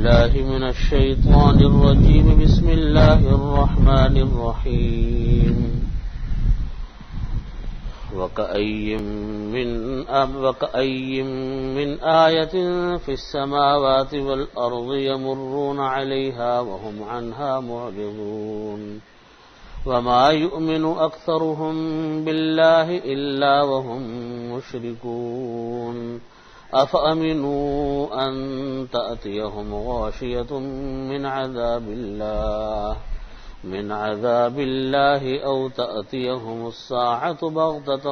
بالله من الشيطان الرجيم. بسم الله الرحمن الرحيم. وكأي من آية في السماوات والأرض يمرون عليها وهم عنها معرضون وما يؤمن أكثرهم بالله إلا وهم مشركون أفأمنوا أن تأتيهم غاشية من عذاب الله أو تأتيهم الساعة بغتة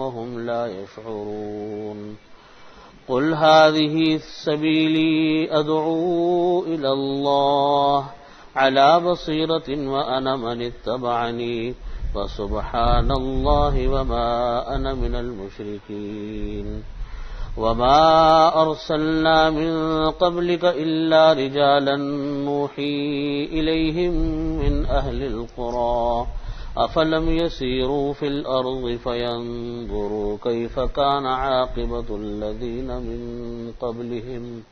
وهم لا يشعرون. قل هذه سبيلي أدعو إلى الله على بصيرة وأنا من اتبعني وسبحان الله وما أنا من المشركين. وما أرسلنا من قبلك إلا رجالا نوحي إليهم من أهل القرى أفلم يسيروا في الأرض فينظروا كيف كان عاقبة الذين من قبلهم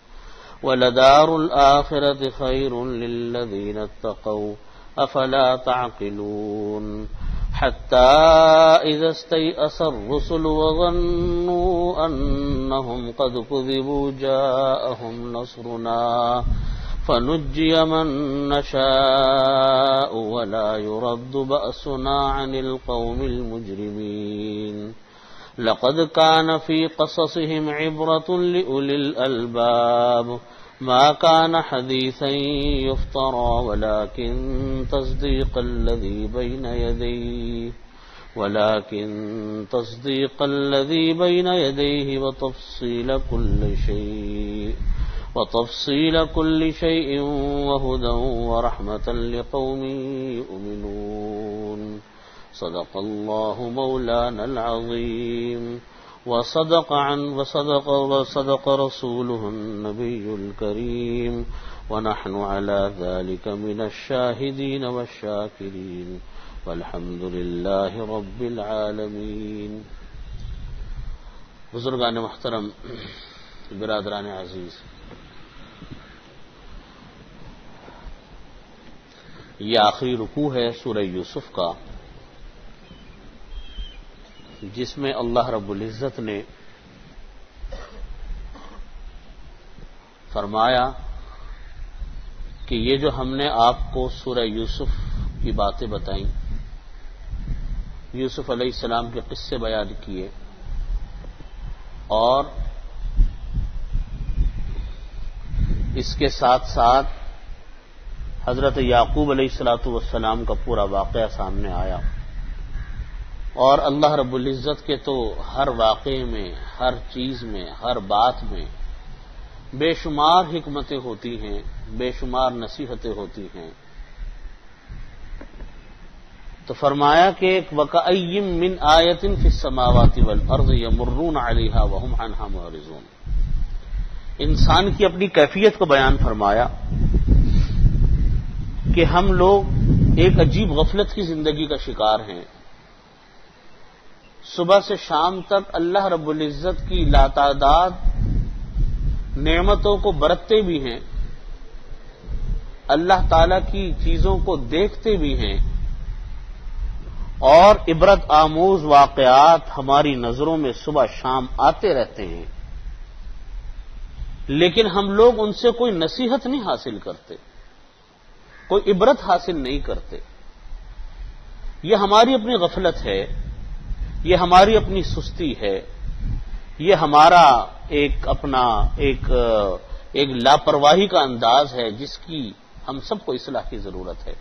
ولدار الآخرة خير للذين اتقوا أفلا تعقلون. حتى إذا استيأس الرسل وظنوا أنهم قد كذبوا جاءهم نصرنا فنجي من نشاء ولا يرد بأسنا عن القوم المجرمين. لقد كان في قصصهم عبرة لأولي الألباب ما كان حديثا يفترى ولكن تصديق الذي بين يديه وتفصيل كل شيء وهدى ورحمة لقوم يؤمنون. صدق الله مولانا العظيم وصدق رسوله النبي الكريم ونحن على ذلك من الشاهدين والشاكرين والحمد لله رب العالمین. بزرگان محترم، برادران عزیز، یہ آخری رکوع ہے سورہ یوسف کا، جس میں اللہ رب العزت نے فرمایا کہ یہ جو ہم نے آپ کو سورہ یوسف کی باتیں بتائیں، یوسف علیہ السلام کے قصے بیان کیے، اور اس کے ساتھ ساتھ حضرت یعقوب علیہ السلام کا پورا واقعہ سامنے آیا، اور اللہ رب العزت کے تو ہر واقعے میں، ہر چیز میں، ہر بات میں بے شمار حکمتیں ہوتی ہیں، بے شمار نصیحتیں ہوتی ہیں. تو فرمایا کہ وَكَأَيٍّ مِّنْ آيَةٍ فِي السَّمَاوَاتِ وَالْأَرْضِ يَمُرُّونَ عَلَيْهَا وَهُمْ عَنْهَا مُعْرِضُونَ. انسان کی اپنی کیفیت کو بیان فرمایا کہ ہم لوگ ایک عجیب غفلت کی زندگی کا شکار ہیں. صبح سے شام تک اللہ رب العزت کی لاتعداد نعمتوں کو برتتے بھی ہیں، اللہ تعالی کی چیزوں کو دیکھتے بھی ہیں، اور عبرت آموز واقعات ہماری نظروں میں صبح شام آتے رہتے ہیں، لیکن ہم لوگ ان سے کوئی نصیحت نہیں حاصل کرتے، کوئی عبرت حاصل نہیں کرتے. یہ ہماری اپنی غفلت ہے، یہ ہماری اپنی سستی ہے، یہ ہمارا ایک لاپرواہی کا انداز ہے جس کی ہم سب کو اصلاح کی ضرورت ہے.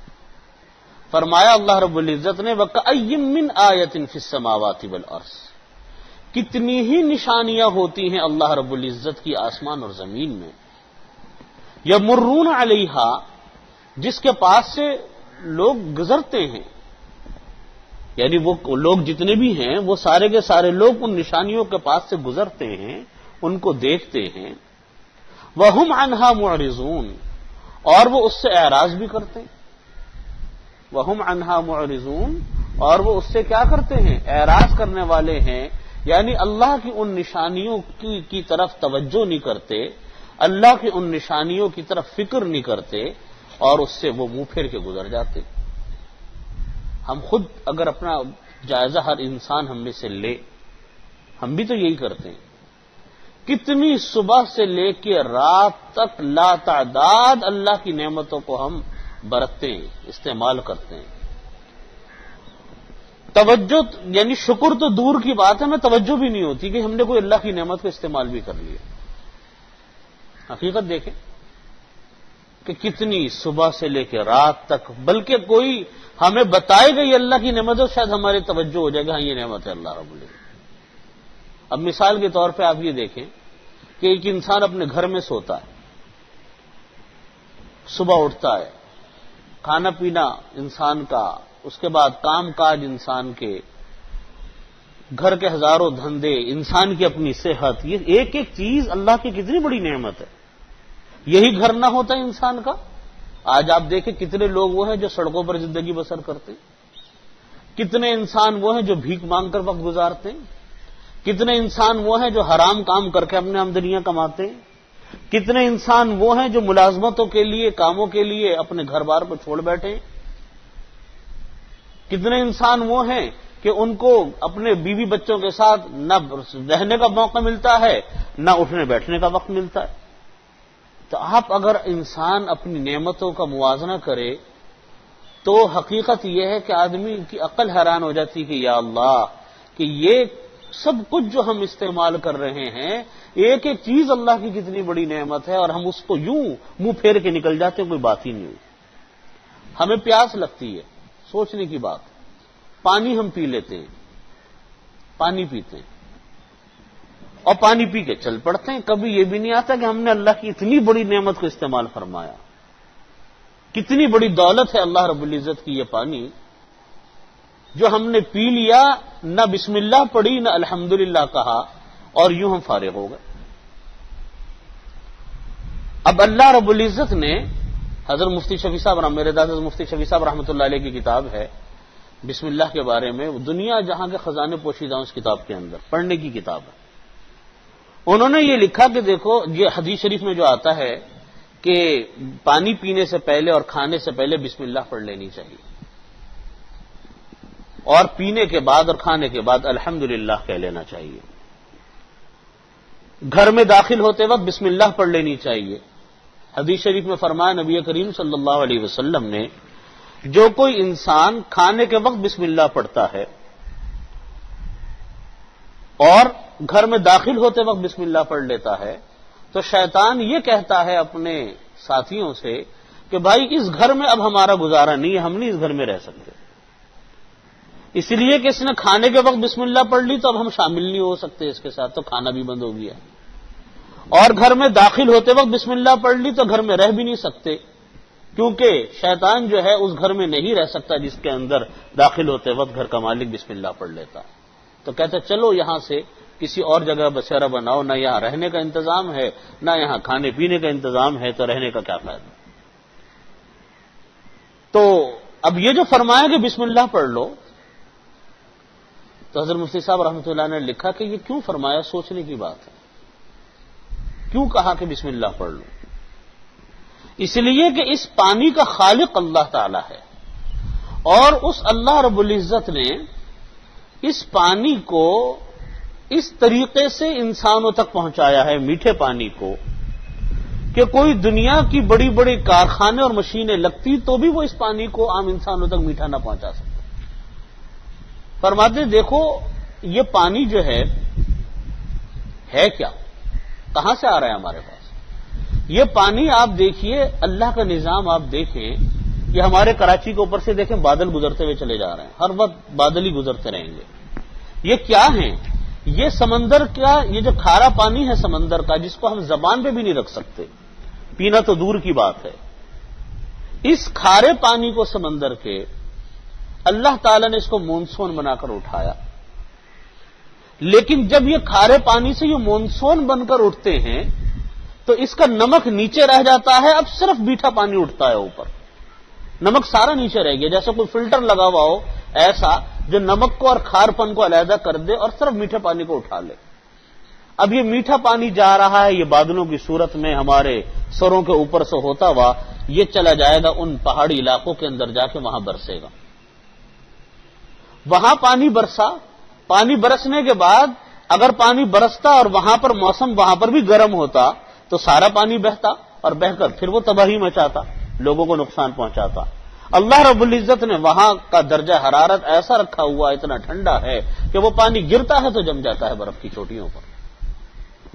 فرمایا اللہ رب العزت نے وَكَأَيٍّ مِّنْ آيَةٍ فِي السَّمَاوَاتِ وَالْأَرْضِ، کتنی ہی نشانیاں ہوتی ہیں اللہ رب العزت کی آسمان اور زمین میں. یمرون علیہا، جس کے پاس سے لوگ گزرتے ہیں، یعنی وہ لوگ جتنے بھی ہیں وہ سارے کے سارے لوگ ان نشانیوں کے پاس سے گزرتے ہیں، ان کو دیکھتے ہیں. وَهُمْ عَنْهَا مُعْرِضُونَ، اور وہ اس سے اعراض بھی کرتے ہیں. وَهُمْ عَنْهَا مُعْرِضُونَ، اور وہ اس سے کیا کرتے ہیں؟ اعراض کرنے والے ہیں، یعنی اللہ کی ان نشانیوں کی طرف توجہ نہیں کرتے، اللہ کی ان نشانیوں کی طرف فکر نہیں کرتے اور اس سے وہ منہ پھیر کے گزر جاتے۔ ہم خود اگر اپنا جائزہ ہر انسان ہم میں سے لے، ہم بھی تو یہی کرتے ہیں۔ کتنی صبح سے لے کے رات تک لا تعداد اللہ کی نعمتوں کو ہم برتتے ہیں، استعمال کرتے ہیں۔ توجہ یعنی شکر تو دور کی بات ہے، ہمیں توجہ بھی نہیں ہوتی کہ ہم نے کوئی اللہ کی نعمت کو استعمال بھی کر لیا۔ حقیقت دیکھیں کہ کتنی صبح سے لے کے رات تک، بلکہ کوئی ہمیں بتائے گئی اللہ کی نعمت ہے، شاید ہماری توجہ ہو جائے گا ہاں یہ نعمت ہے اللہ رب العزت۔ اب مثال کے طور پہ آپ یہ دیکھیں کہ ایک انسان اپنے گھر میں سوتا ہے، صبح اٹھتا ہے، کھانا پینا انسان کا، اس کے بعد کام کاج انسان کے، گھر کے ہزاروں دھندے، انسان کی اپنی صحت، یہ ایک ایک چیز اللہ کی کتنی بڑی نعمت ہے۔ یہی گھر نہ ہوتا ہے انسان کا، آج آپ دیکھیں کتنے لوگ وہ ہیں جو سڑکوں پر زندگی بسر کرتے ہیں، کتنے انسان وہ ہیں جو بھیک مانگ کر وقت گزارتے ہیں، کتنے انسان وہ ہیں جو حرام کام کر کے اپنے آمدنیاں کماتے ہیں، کتنے انسان وہ ہیں جو ملازمتوں کے لیے، کاموں کے لیے اپنے گھر بار کو چھوڑ بیٹھے ہیں، کتنے انسان وہ ہیں کہ ان کو اپنے بیوی بچوں کے ساتھ نہ رہنے کا موقع ملتا ہے نہ اٹھنے بیٹھنے کا وقت ملتا ہے۔ تو آپ اگر انسان اپنی نعمتوں کا موازنہ کرے تو حقیقت یہ ہے کہ آدمی کی عقل حیران ہو جاتی کہ یا اللہ کہ یہ سب کچھ جو ہم استعمال کر رہے ہیں، ایک ایک چیز اللہ کی کتنی بڑی نعمت ہے، اور ہم اس کو یوں منہ پھیر کے نکل جاتے ہیں، کوئی بات ہی نہیں ہوئی۔ ہمیں پیاس لگتی ہے، سوچنے کی بات، پانی ہم پی لیتے ہیں، پانی پیتے ہیں اور پانی پی کے چل پڑتے ہیں، کبھی یہ بھی نہیں آتا کہ ہم نے اللہ کی اتنی بڑی نعمت کو استعمال فرمایا۔ کتنی بڑی دولت ہے اللہ رب العزت کی یہ پانی جو ہم نے پی لیا، نہ بسم اللہ پڑھی نہ الحمدللہ کہا، اور یوں ہم فارغ ہو گئے۔ اب اللہ رب العزت نے حضرت مفتی شفیع صاحب، میرے دادا مفتی شفیع صاحب رحمۃ اللہ علیہ کی کتاب ہے بسم اللہ کے بارے میں، دنیا جہاں کے خزانے پوشیدہ اس کتاب کے اندر، پڑھنے کی کتاب ہے۔ انہوں نے یہ لکھا کہ دیکھو یہ حدیث شریف میں جو آتا ہے کہ پانی پینے سے پہلے اور کھانے سے پہلے بسم اللہ پڑھ لینی چاہیے، اور پینے کے بعد اور کھانے کے بعد الحمدللہ کہہ لینا چاہیے، گھر میں داخل ہوتے وقت بسم اللہ پڑھ لینی چاہیے۔ حدیث شریف میں فرمایا نبی کریم صلی اللہ علیہ وسلم نے، جو کوئی انسان کھانے کے وقت بسم اللہ پڑھتا ہے اور گھر میں داخل ہوتے وقت بسم اللہ پڑھ لیتا ہے تو شیطان یہ کہتا ہے اپنے ساتھیوں سے کہ بھائی اس گھر میں اب ہمارا گزارا نہیں ہے، ہم نہیں اس گھر میں رہ سکتے، اس لیے کہ اس نے کھانے کے وقت بسم اللہ پڑھ لی تو اب ہم شامل نہیں ہو سکتے اس کے ساتھ، تو کھانا بھی بند ہو گیا، اور گھر میں داخل ہوتے وقت بسم اللہ پڑھ لی تو گھر میں رہ بھی نہیں سکتے، کیونکہ شیطان جو ہے اس گھر میں نہیں رہ سکتا جس کے اندر داخل ہوتے وقت گھر کا مالک بسم اللہ پڑھ لیتا ہے۔ تو کہتے چلو یہاں سے کسی اور جگہ بسیرا بناؤ، نہ یہاں رہنے کا انتظام ہے نہ یہاں کھانے پینے کا انتظام ہے، تو رہنے کا کیا فائدہ۔ تو اب یہ جو فرمایا کہ بسم اللہ پڑھ لو، تو حضرت مفتی صاحب رحمۃ اللہ نے لکھا کہ یہ کیوں فرمایا، سوچنے کی بات ہے، کیوں کہا کہ بسم اللہ پڑھ لو؟ اس لیے کہ اس پانی کا خالق اللہ تعالی ہے، اور اس اللہ رب العزت نے اس پانی کو اس طریقے سے انسانوں تک پہنچایا ہے، میٹھے پانی کو، کہ کوئی دنیا کی بڑی بڑی کارخانے اور مشینیں لگتی تو بھی وہ اس پانی کو عام انسانوں تک میٹھا نہ پہنچا سکتے۔ فرماتے دیکھو یہ پانی جو ہے کیا، کہاں سے آ رہا ہے ہمارے پاس؟ یہ پانی آپ دیکھیے، اللہ کا نظام آپ دیکھیں، یہ ہمارے کراچی کے اوپر سے دیکھیں بادل گزرتے ہوئے چلے جا رہے ہیں، ہر وقت بادل ہی گزرتے رہیں گے۔ یہ کیا ہیں؟ یہ سمندر کا، یہ جو کھارا پانی ہے سمندر کا، جس کو ہم زبان پہ بھی نہیں رکھ سکتے، پینا تو دور کی بات ہے، اس کھارے پانی کو سمندر کے اللہ تعالیٰ نے اس کو مونسون بنا کر اٹھایا، لیکن جب یہ کھارے پانی سے یہ مونسون بن کر اٹھتے ہیں تو اس کا نمک نیچے رہ جاتا ہے، اب صرف میٹھا پانی اٹھتا ہے اوپر، نمک سارا نیچے رہ گیا، جیسے کوئی فلٹر لگا ہوا ہو ایسا جو نمک کو اور کھار پن کو علیحدہ کر دے اور صرف میٹھے پانی کو اٹھا لے۔ اب یہ میٹھا پانی جا رہا ہے، یہ بادلوں کی صورت میں ہمارے سروں کے اوپر سے ہوتا ہوا یہ چلا جائے گا ان پہاڑی علاقوں کے اندر جا کے وہاں برسے گا. وہاں پانی برسا، پانی برسنے کے بعد اگر پانی برستا اور وہاں پر موسم وہاں پر بھی گرم ہوتا تو سارا پانی بہتا اور بہ کر پھر وہ تباہی مچاتا، لوگوں کو نقصان پہنچاتا. اللہ رب العزت نے وہاں کا درجہ حرارت ایسا رکھا ہوا، اتنا ٹھنڈا ہے کہ وہ پانی گرتا ہے تو جم جاتا ہے برف کی چوٹیوں پر.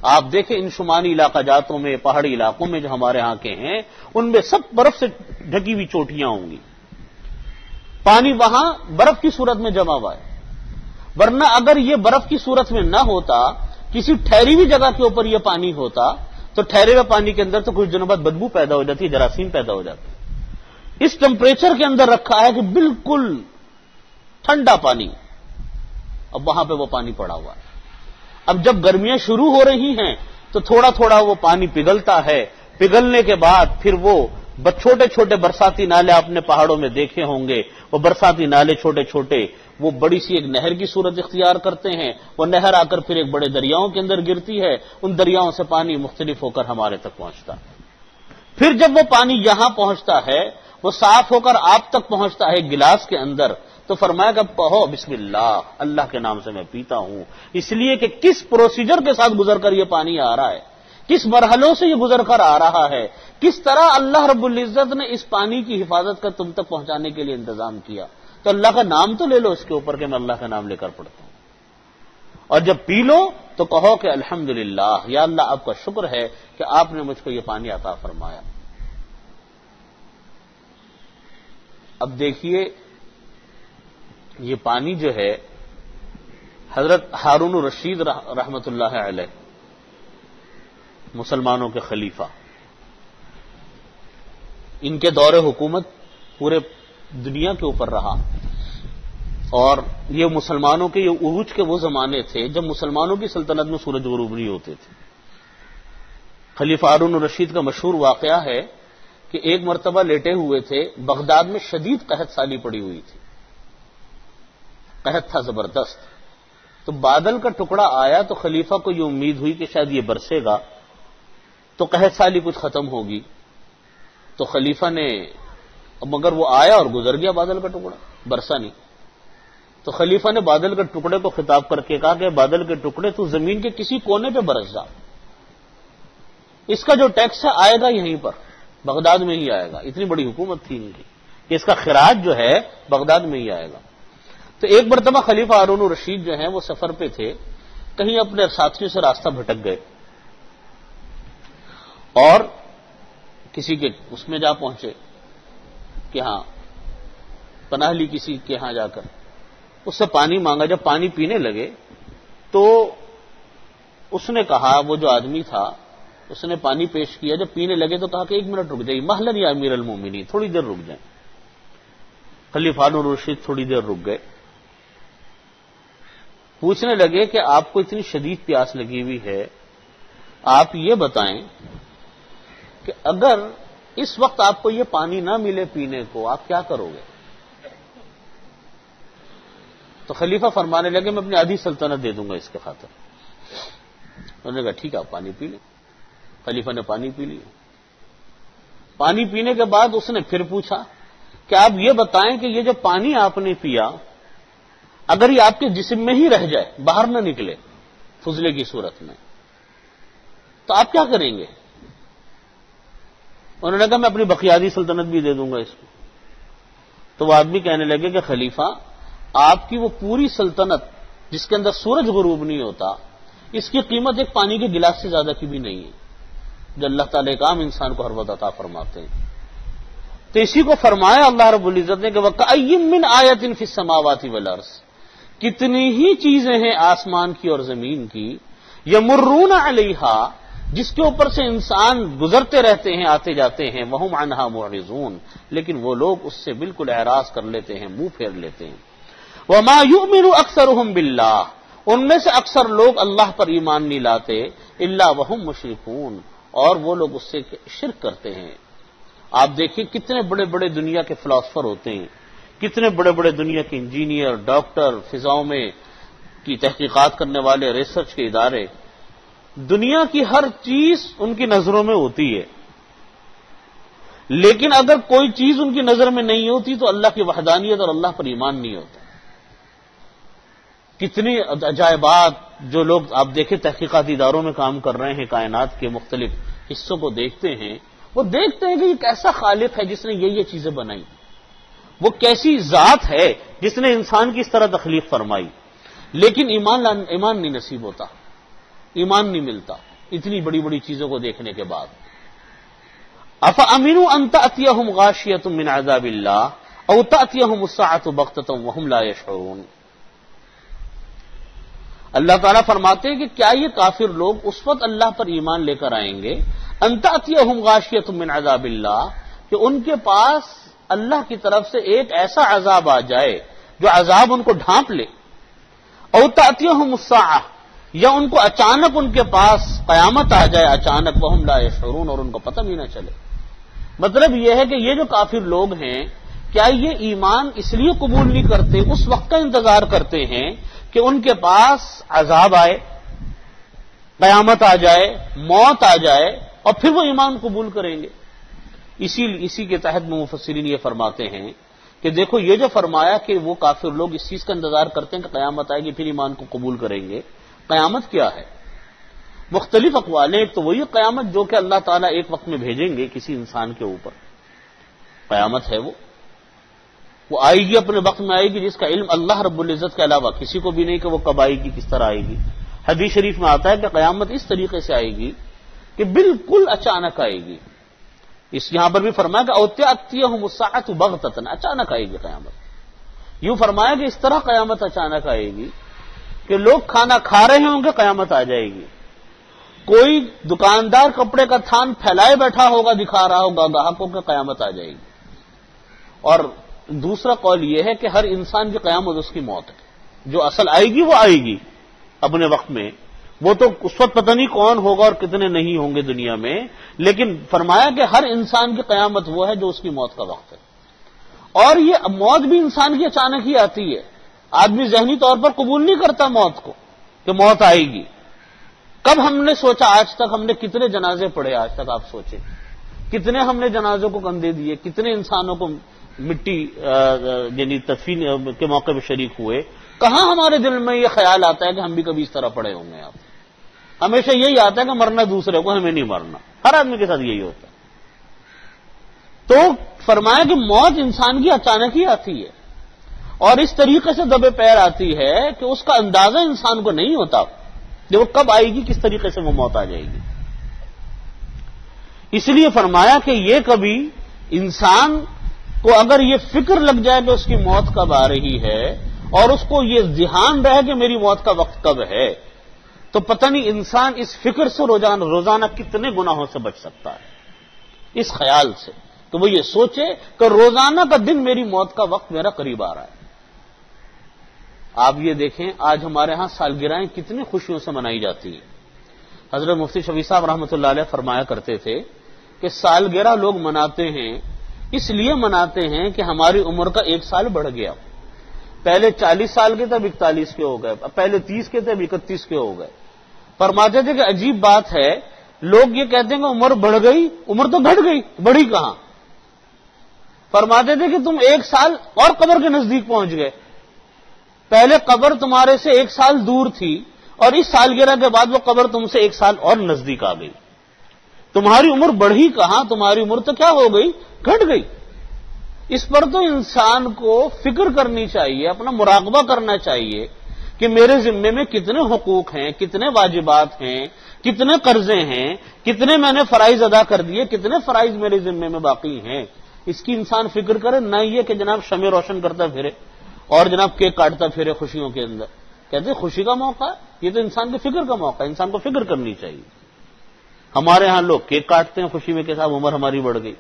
آپ دیکھیں ان شمالی علاقہ جاتوں میں، پہاڑی علاقوں میں جو ہمارے ہاں کے ہیں، ان میں سب برف سے ڈھکی ہوئی چوٹیاں ہوں گی، پانی وہاں برف کی صورت میں جمع ہوا ہے. ورنہ اگر یہ برف کی صورت میں نہ ہوتا، کسی ٹھہری ہوئی جگہ کے اوپر یہ پانی ہوتا تو ٹھہرے ہوئے پانی کے اندر تو کچھ دنوں بعد بدبو پیدا ہو جاتی ہے، جراثیم پیدا ہو جاتے. اس ٹمپریچر کے اندر رکھا ہے کہ بالکل ٹھنڈا پانی، اب وہاں پہ وہ پانی پڑا ہوا ہے. اب جب گرمیاں شروع ہو رہی ہیں تو تھوڑا تھوڑا وہ پانی پگھلتا ہے، پگھلنے کے بعد پھر وہ چھوٹے چھوٹے برساتی نالے آپ نے پہاڑوں میں دیکھے ہوں گے، وہ برساتی نالے چھوٹے چھوٹے وہ بڑی سی ایک نہر کی صورت اختیار کرتے ہیں، وہ نہر آ کر پھر ایک بڑے دریاؤں کے اندر گرتی ہے، ان دریاؤں سے پانی مختلف ہو کر ہمارے تک پہنچتا ہے. پھر جب وہ پانی یہاں پہنچتا ہے، وہ صاف ہو کر آپ تک پہنچتا ہے گلاس کے اندر، تو فرمایا کہ کہو بسم اللہ، اللہ کے نام سے میں پیتا ہوں. اس لیے کہ کس پروسیجر کے ساتھ گزر کر یہ پانی آ رہا ہے، کس مرحلوں سے یہ گزر کر آ رہا ہے، کس طرح اللہ رب العزت نے اس پانی کی حفاظت کا تم تک پہنچانے کے لیے انتظام کیا. تو اللہ کا نام تو لے لو اس کے اوپر کہ میں اللہ کا نام لے کر پڑھتا ہوں، اور جب پی لو تو کہو کہ الحمدللہ، یا اللہ آپ کا شکر ہے کہ آپ نے مجھ کو یہ پانی عطا فرمایا. اب دیکھیے یہ پانی جو ہے، حضرت ہارون الرشید رحمت اللہ علیہ، مسلمانوں کے خلیفہ، ان کے دور حکومت پورے دنیا کے اوپر رہا، اور یہ مسلمانوں کے یہ عروج کے وہ زمانے تھے جب مسلمانوں کی سلطنت میں سورج غروب نہیں ہوتے تھے. خلیفہ ہارون الرشید کا مشہور واقعہ ہے کہ ایک مرتبہ لیٹے ہوئے تھے، بغداد میں شدید قحط سالی پڑی ہوئی تھی، قحط تھا زبردست. تو بادل کا ٹکڑا آیا تو خلیفہ کو یہ امید ہوئی کہ شاید یہ برسے گا تو قحط سالی کچھ ختم ہوگی. تو خلیفہ نے، مگر وہ آیا اور گزر گیا بادل کا ٹکڑا، برسا نہیں. تو خلیفہ نے بادل کے ٹکڑے کو خطاب کر کے کہا کہ بادل کے ٹکڑے تو زمین کے کسی کونے پہ برس جا، اس کا جو ٹیکس ہے آئے گا یہیں پر، بغداد میں ہی آئے گا. اتنی بڑی حکومت تھی ان کی کہ اس کا خراج جو ہے بغداد میں ہی آئے گا. تو ایک مرتبہ خلیفہ ہارون الرشید جو ہیں وہ سفر پہ تھے، کہیں اپنے ساتھیوں سے راستہ بھٹک گئے اور کسی کے اس میں جا پہنچے کہ ہاں پناہ لی کسی کے ہاں جا کر، اس سے پانی مانگا. جب پانی پینے لگے تو اس نے کہا، وہ جو آدمی تھا اس نے پانی پیش کیا، جب پینے لگے تو کہا کہ 1 منٹ رک جائیے، مہلن یا امیر المومنین، تھوڑی دیر رک جائیں. خلیفہ ہارون الرشید تھوڑی دیر رک گئے، پوچھنے لگے کہ آپ کو اتنی شدید پیاس لگی ہوئی ہے، آپ یہ بتائیں کہ اگر اس وقت آپ کو یہ پانی نہ ملے پینے کو آپ کیا کرو گے؟ تو خلیفہ فرمانے لگے میں اپنی آدھی سلطنت دے دوں گا اس کے خاطر. انہوں نے کہا ٹھیک ہے آپ پانی پی لیں. خلیفہ نے پانی پی لیا. پانی پینے کے بعد اس نے پھر پوچھا کہ آپ یہ بتائیں کہ یہ جو پانی آپ نے پیا اگر یہ آپ کے جسم میں ہی رہ جائے، باہر نہ نکلے فضلے کی صورت میں، تو آپ کیا کریں گے؟ انہوں نے کہا میں اپنی بقیادی سلطنت بھی دے دوں گا اس کو. تو وہ آدمی کہنے لگے کہ خلیفہ آپ کی وہ پوری سلطنت جس کے اندر سورج غروب نہیں ہوتا، اس کی قیمت ایک پانی کے گلاس سے زیادہ کی بھی نہیں ہے جو اللہ تعالیٰ ایک عام انسان کو ہر وقت عطا فرماتے ہیں. تو اسی کو فرمایا اللہ رب العزت نے کہ وَكَأَيٍّ مِّنْ آیَةٍ فِي السَّمَاوَاتِ وَالْأَرْضِ، کتنی ہی چیزیں ہیں آسمان کی اور زمین کی، یمرون علیہا، جس کے اوپر سے انسان گزرتے رہتے ہیں، آتے جاتے ہیں، وہم عنہا معرضون، لیکن وہ لوگ اس سے بالکل اعراض کر لیتے ہیں، منہ پھیر لیتے ہیں. وما یؤمن اکثرهم باللہ، ان میں سے اکثر لوگ اللہ پر ایمان نہیں لاتے، الا وہم مشرکون، اور وہ لوگ اس سے شرک کرتے ہیں. آپ دیکھیے کتنے بڑے بڑے دنیا کے فلاسفر ہوتے ہیں، کتنے بڑے بڑے دنیا کے انجینئر، ڈاکٹر، فضاؤں میں کی تحقیقات کرنے والے، ریسرچ کے ادارے، دنیا کی ہر چیز ان کی نظروں میں ہوتی ہے، لیکن اگر کوئی چیز ان کی نظر میں نہیں ہوتی تو اللہ کی وحدانیت اور اللہ پر ایمان نہیں ہوتا۔ کتنی عجائبات جو لوگ آپ دیکھیں تحقیقاتی اداروں میں کام کر رہے ہیں، کائنات کے مختلف حصوں کو دیکھتے ہیں، وہ دیکھتے ہیں کہ یہ کیسا خالق ہے جس نے یہ چیزیں بنائی، وہ کیسی ذات ہے جس نے انسان کی اس طرح تخلیق فرمائی، لیکن ایمان نہیں نصیب ہوتا، ایمان نہیں ملتا اتنی بڑی بڑی چیزوں کو دیکھنے کے بعد۔ افامنوا ان تأتیہم غاشیۃ من عذاب اللہ او تأتیہم الساعۃ بغتۃ وہم لا یشعرون۔ اللہ تعالیٰ فرماتے ہیں کہ کیا یہ کافر لوگ اس وقت اللہ پر ایمان لے کر آئیں گے، ان تأتیہم غاشیۃ من عذاب اللہ، کہ ان کے پاس اللہ کی طرف سے ایک ایسا عذاب آ جائے جو عذاب ان کو ڈھانپ لے، او تأتیہم الساعۃ، یا ان کو اچانک ان کے پاس قیامت آ جائے اچانک، وہم لا یشعرون، اور ان کو پتہ بھی نہ چلے۔ مطلب یہ ہے کہ یہ جو کافر لوگ ہیں، کیا یہ ایمان اس لیے قبول نہیں کرتے، اس وقت کا انتظار کرتے ہیں کہ ان کے پاس عذاب آئے، قیامت آ جائے، موت آ جائے، اور پھر وہ ایمان قبول کریں گے۔ اسی کے تحت مفسرین یہ فرماتے ہیں کہ دیکھو یہ جو فرمایا کہ وہ کافر لوگ اس چیز کا انتظار کرتے ہیں کہ قیامت آئے گی پھر ایمان کو قبول کریں گے، قیامت کیا ہے؟ مختلف اقوال ہیں۔ ایک تو وہی قیامت جو کہ اللہ تعالیٰ ایک وقت میں بھیجیں گے کسی انسان کے اوپر، قیامت ہے وہ آئے گی، اپنے وقت میں آئے گی، جس کا علم اللہ رب العزت کے علاوہ کسی کو بھی نہیں کہ وہ کب آئے گی، کس طرح آئے گی۔ حدیث شریف میں آتا ہے کہ قیامت اس طریقے سے آئے گی کہ بالکل اچانک آئے گی۔ یہاں پر بھی فرمایا کہ اوتیاتیہم الساعۃ بغتۃ، اچانک آئے گی قیامت۔ یوں فرمایا کہ اس طرح قیامت اچانک آئے گی کہ لوگ کھانا کھا رہے ہوں گے، قیامت آ جائے گی۔ کوئی دکاندار کپڑے کا تھان پھیلائے بیٹھا ہوگا، دکھا رہا ہوگا گاہکوں کو، قیامت آ جائے گی۔ اور دوسرا قول یہ ہے کہ ہر انسان کی قیامت اس کی موت ہے، جو اصل آئے گی وہ آئے گی اپنے وقت میں، وہ تو اس وقت پتہ نہیں کون ہوگا اور کتنے نہیں ہوں گے دنیا میں، لیکن فرمایا کہ ہر انسان کی قیامت وہ ہے جو اس کی موت کا وقت ہے۔ اور یہ موت بھی انسان کی اچانک ہی آتی ہے، آدمی ذہنی طور پر قبول نہیں کرتا موت کو کہ موت آئے گی۔ کب ہم نے سوچا؟ آج تک ہم نے کتنے جنازے پڑھے، آج تک آپ سوچیں کتنے ہم نے جنازوں کو کندھے دیے، کتنے انسانوں کو مٹی یعنی تدفین کے موقع پہ شریک ہوئے، کہاں ہمارے دل میں یہ خیال آتا ہے کہ ہم بھی کبھی اس طرح پڑے ہوں گے؟ آپ ہمیشہ یہی آتا ہے کہ مرنا دوسرے کو، ہمیں نہیں مرنا، ہر آدمی کے ساتھ یہی ہوتا ہے۔ تو فرمایا کہ موت انسان کی اچانک ہی آتی ہے، اور اس طریقے سے دبے پیر آتی ہے کہ اس کا اندازہ انسان کو نہیں ہوتا کہ وہ کب آئے گی، کس طریقے سے وہ موت آ جائے گی۔ اس لیے فرمایا کہ یہ کبھی انسان کو اگر یہ فکر لگ جائے کہ اس کی موت کب آ رہی ہے، اور اس کو یہ ذہان رہے کہ میری موت کا وقت کب ہے، تو پتہ نہیں انسان اس فکر سے روزانہ کتنے گناہوں سے بچ سکتا ہے، اس خیال سے کہ وہ یہ سوچے کہ روزانہ کا دن میری موت کا وقت میرا قریب آ رہا ہے۔ آپ یہ دیکھیں آج ہمارے ہاں سالگرہیں کتنی خوشیوں سے منائی جاتی ہیں۔ حضرت مفتی شفیع صاحب رحمۃ اللہ علیہ فرمایا کرتے تھے کہ سالگرہ لوگ مناتے ہیں اس لیے مناتے ہیں کہ ہماری عمر کا 1 سال بڑھ گیا، پہلے 40 سال کے تھے اب 41 کے ہو گئے، پہلے 30 کے تھے اب 31 کے ہو گئے۔ فرماتے تھے کہ عجیب بات ہے، لوگ یہ کہتے ہیں کہ عمر بڑھ گئی، عمر تو گھٹ گئی، بڑھی کہاں؟ فرماتے تھے کہ تم 1 سال اور قبر کے نزدیک پہنچ گئے، پہلے قبر تمہارے سے 1 سال دور تھی، اور اس سالگرہ کے بعد وہ قبر تم سے 1 سال اور نزدیک آ گئی، تمہاری عمر بڑھی کہاں، تمہاری عمر تو کیا ہو گئی، گھٹ گئی۔ اس پر تو انسان کو فکر کرنی چاہیے، اپنا مراقبہ کرنا چاہیے کہ میرے ذمے میں کتنے حقوق ہیں، کتنے واجبات ہیں، کتنے قرضے ہیں، کتنے میں نے فرائض ادا کر دیے، کتنے فرائض میرے ذمے میں باقی ہیں۔ اس کی انسان فکر کرے، نہ یہ کہ جناب شمع روشن کرتا پھرے اور جناب کیک کاٹتا پھرے خوشیوں کے اندر۔ کہتے ہیں خوشی کا موقع ہے، یہ تو انسان کی فکر کا موقع ہے، انسان کو فکر کرنی چاہیے۔ ہمارے ہاں لوگ کیک کاٹتے ہیں خوشی میں کہ صاحب عمر ہماری بڑھ گئی،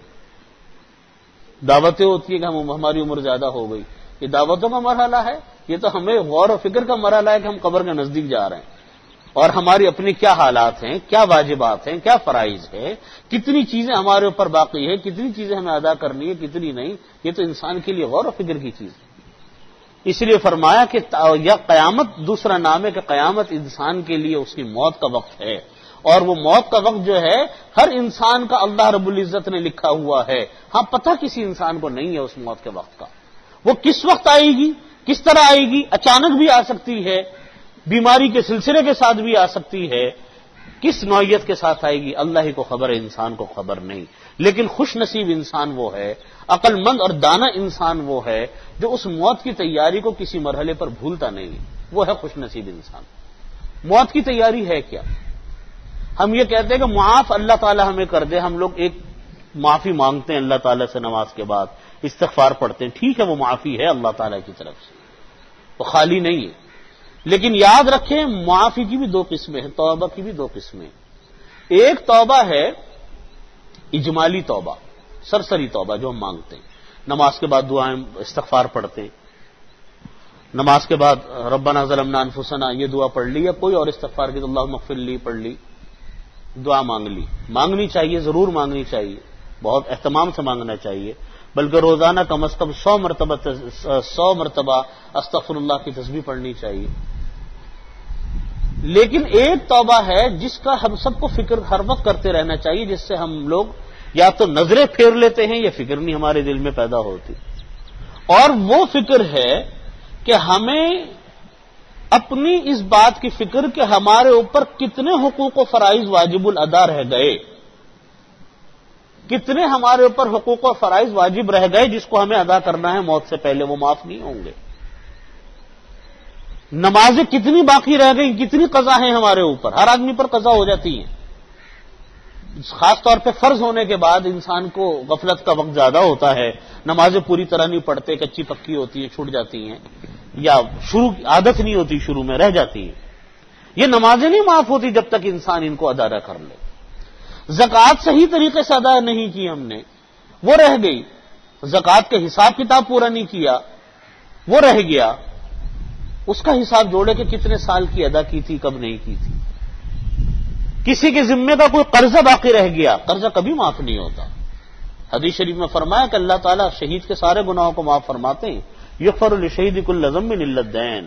دعوتیں ہوتی ہیں کہ ہماری عمر زیادہ ہو گئی۔ یہ دعوتوں کا مرحلہ ہے، یہ تو ہمیں غور و فکر کا مرحلہ ہے کہ ہم قبر کے نزدیک جا رہے ہیں، اور ہماری اپنی کیا حالات ہیں، کیا واجبات ہیں، کیا فرائض ہیں، کتنی چیزیں ہمارے اوپر باقی ہیں، کتنی چیزیں ہمیں ادا کرنی ہے، کتنی نہیں۔ یہ تو انسان کے لیے غور و فکر کی چیز ہے۔ اس لیے فرمایا کہ یا قیامت دوسرا نام ہے کہ قیامت انسان کے لیے اس کی موت کا وقت ہے، اور وہ موت کا وقت جو ہے ہر انسان کا اللہ رب العزت نے لکھا ہوا ہے. ہاں پتہ کسی انسان کو نہیں ہے اس موت کے وقت کا، وہ کس وقت آئے گی، کس طرح آئے گی، اچانک بھی آ سکتی ہے، بیماری کے سلسلے کے ساتھ بھی آ سکتی ہے، کس نوعیت کے ساتھ آئے گی اللہ ہی کو خبر ہے، انسان کو خبر نہیں. لیکن خوش نصیب انسان وہ ہے، عقل مند اور دانا انسان وہ ہے جو اس موت کی تیاری کو کسی مرحلے پر بھولتا نہیں، وہ ہے خوش نصیب انسان. موت کی تیاری ہے کیا؟ ہم یہ کہتے ہیں کہ معاف اللہ تعالی ہمیں کر دے، ہم لوگ ایک معافی مانگتے ہیں اللہ تعالی سے نماز کے بعد، استغفار پڑھتے ہیں، ٹھیک ہے وہ معافی ہے اللہ تعالی کی طرف سے، وہ خالی نہیں ہے. لیکن یاد رکھیں معافی کی بھی دو قسمیں ہیں، توبہ کی بھی دو قسمیں ہیں. ایک توبہ ہے اجمالی توبہ، سرسری توبہ جو ہم مانگتے ہیں، نماز کے بعد دعائیں استغفار پڑھتے ہیں، نماز کے بعد ربنا ظلمنا انفسنا یہ دعا پڑھ لی، یا کوئی اور استغفار کی تو اللہم اغفر لی پڑھ لی، دعا مانگ لی. مانگنی چاہیے، ضرور مانگنی چاہیے، بہت اہتمام سے مانگنا چاہیے، بلکہ روزانہ کم از کم 100 مرتبہ استغفر اللہ کی تسبیح پڑھنی چاہیے. لیکن ایک توبہ ہے جس کا ہم سب کو فکر ہر وقت کرتے رہنا چاہیے، جس سے ہم لوگ یا تو نظریں پھیر لیتے ہیں یا فکر نہیں ہمارے دل میں پیدا ہوتی. اور وہ فکر ہے کہ ہمیں اپنی اس بات کی فکر کہ ہمارے اوپر کتنے حقوق و فرائض واجب الادا رہ گئے، کتنے ہمارے اوپر حقوق و فرائض واجب رہ گئے جس کو ہمیں ادا کرنا ہے موت سے پہلے، وہ معاف نہیں ہوں گے. نمازیں کتنی باقی رہ گئی، کتنی قضا ہیں ہمارے اوپر، ہر آدمی پر قضا ہو جاتی ہیں. خاص طور پہ فرض ہونے کے بعد انسان کو غفلت کا وقت زیادہ ہوتا ہے، نمازیں پوری طرح نہیں پڑھتے، کچی پکی ہوتی ہیں، چھوٹ جاتی ہیں، یا شروع عادت نہیں ہوتی، شروع میں رہ جاتی ہیں. یہ نمازیں نہیں معاف ہوتی جب تک انسان ان کو ادا نہ کر لے. زکوٰۃ صحیح طریقے سے ادا نہیں کی ہم نے، وہ رہ گئی. زکوٰۃ کے حساب کتاب پورا نہیں کیا، وہ رہ گیا. اس کا حساب جوڑے کہ کتنے سال کی ادا کی تھی، کب نہیں کی تھی. کسی کے ذمے کا کوئی قرضہ باقی رہ گیا، قرضہ کبھی معاف نہیں ہوتا. حدیث شریف میں فرمایا کہ اللہ تعالیٰ شہید کے سارے گناہوں کو معاف فرماتے ہیں. یغفر للشہید کل ذنب الا الدین.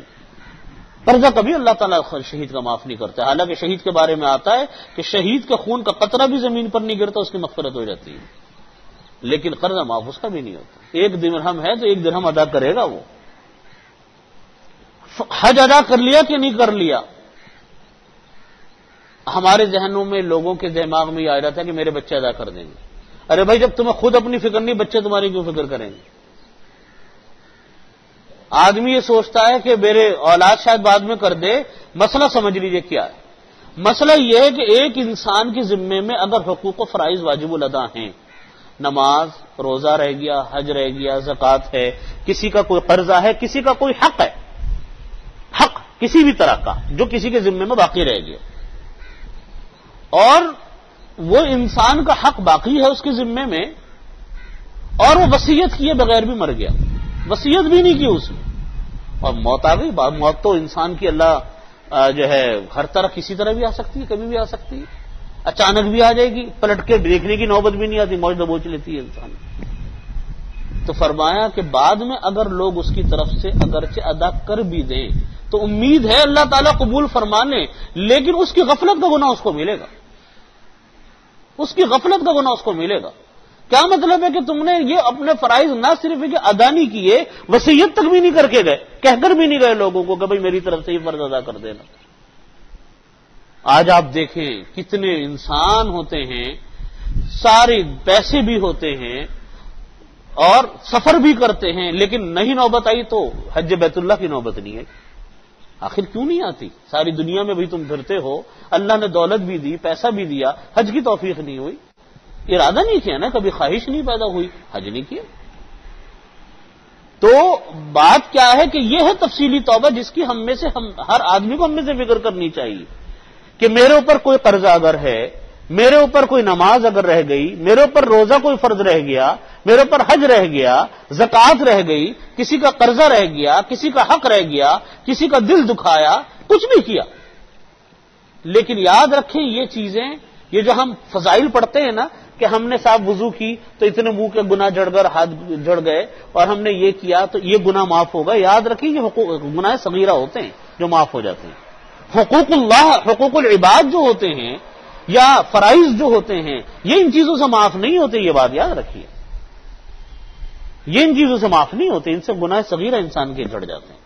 قرضہ کبھی اللہ تعالیٰ شہید کا معاف نہیں کرتا. حالانکہ شہید کے بارے میں آتا ہے کہ شہید کے خون کا قطرہ بھی زمین پر نہیں گرتا، اس کی مغفرت ہو جاتی ہے. لیکن قرضہ معاف اس کا بھی نہیں ہوتا. 1 درہم ہے تو 1 درہم ادا کرے گا. وہ حج ادا کر لیا کہ نہیں کر لیا، ہمارے ذہنوں میں لوگوں کے دماغ میں یہ آ رہا تھا کہ میرے بچے ادا کر دیں گے. ارے بھائی جب تمہیں خود اپنی فکر نہیں، بچے تمہاری کیوں فکر کریں گے؟ آدمی یہ سوچتا ہے کہ میرے اولاد شاید بعد میں کر دے. مسئلہ سمجھ لیجئے کیا ہے. مسئلہ یہ ہے کہ ایک انسان کے ذمے میں اگر حقوق و فرائض واجب الادا ہیں، نماز، روزہ رہ گیا، حج رہ گیا، زکوٰۃ ہے، کسی کا کوئی قرضہ ہے، کسی کا کوئی حق ہے، حق کسی بھی طرح کا جو کسی کے ذمے میں باقی رہ گیا، اور وہ انسان کا حق باقی ہے اس کے ذمے میں، اور وہ وصیت کیے بغیر بھی مر گیا، وصیت بھی نہیں کی اس نے، اور موت آ گئی. موت تو انسان کی اللہ جو ہے ہر طرح کسی طرح بھی آ سکتی ہے، کبھی بھی آ سکتی ہے، اچانک بھی آ جائے گی، پلٹ کے دیکھنے کی نوبت بھی نہیں آتی، موج دبوچ لیتی ہے انسان. تو فرمایا کہ بعد میں اگر لوگ اس کی طرف سے اگرچہ ادا کر بھی دیں تو امید ہے اللہ تعالیٰ قبول فرمانے، لیکن اس کی غفلت کا گناہ اس کو ملے گا، اس کی غفلت کا گناہ اس کو ملے گا. کیا مطلب ہے کہ تم نے یہ اپنے فرائض نہ صرف کہ ادا نہیں کیے، وصیت تک بھی نہیں کر کے گئے، کہہ کر بھی نہیں گئے لوگوں کو کہ بھئی میری طرف سے یہ فرض ادا کر دینا. آج آپ دیکھیں کتنے انسان ہوتے ہیں، سارے پیسے بھی ہوتے ہیں اور سفر بھی کرتے ہیں، لیکن نہیں نوبت آئی تو حج بیت اللہ کی نوبت نہیں ہے. آخر کیوں نہیں آتی؟ ساری دنیا میں بھی تم پھرتے ہو، اللہ نے دولت بھی دی، پیسہ بھی دیا، حج کی توفیق نہیں ہوئی. ارادہ نہیں کیا نا، کبھی خواہش نہیں پیدا ہوئی، حج نہیں کیا. تو بات کیا ہے کہ یہ ہے تفصیلی توبہ جس کی ہم میں سے ہر آدمی کو ہم میں سے فکر کرنی چاہیے کہ میرے اوپر کوئی قرضہ اگر ہے، میرے اوپر کوئی نماز اگر رہ گئی، میرے اوپر روزہ کوئی فرض رہ گیا، میرے اوپر حج رہ گیا، زکوٰۃ رہ گئی، کسی کا قرضہ رہ گیا، کسی کا حق رہ گیا، کسی کا دل دکھایا، کچھ بھی کیا. لیکن یاد رکھیں یہ چیزیں، یہ جو ہم فضائل پڑھتے ہیں نا کہ ہم نے صاحب وضو کی تو اتنے منہ کے گناہ جڑ گئے، ہاتھ جڑ گئے، اور ہم نے یہ کیا تو یہ گناہ معاف ہوگا. یاد رکھیں یہ گناہ صغیرہ ہوتے ہیں جو معاف ہو جاتے ہیں. حقوق اللہ، حقوق العباد جو ہوتے ہیں یا فرائض جو ہوتے ہیں یہ ان چیزوں سے معاف نہیں ہوتے، یہ بات یاد رکھیے، یہ ان چیزوں سے معاف نہیں ہوتے، ان سے گناہ صغیرہ انسان کے جڑ جاتے ہیں۔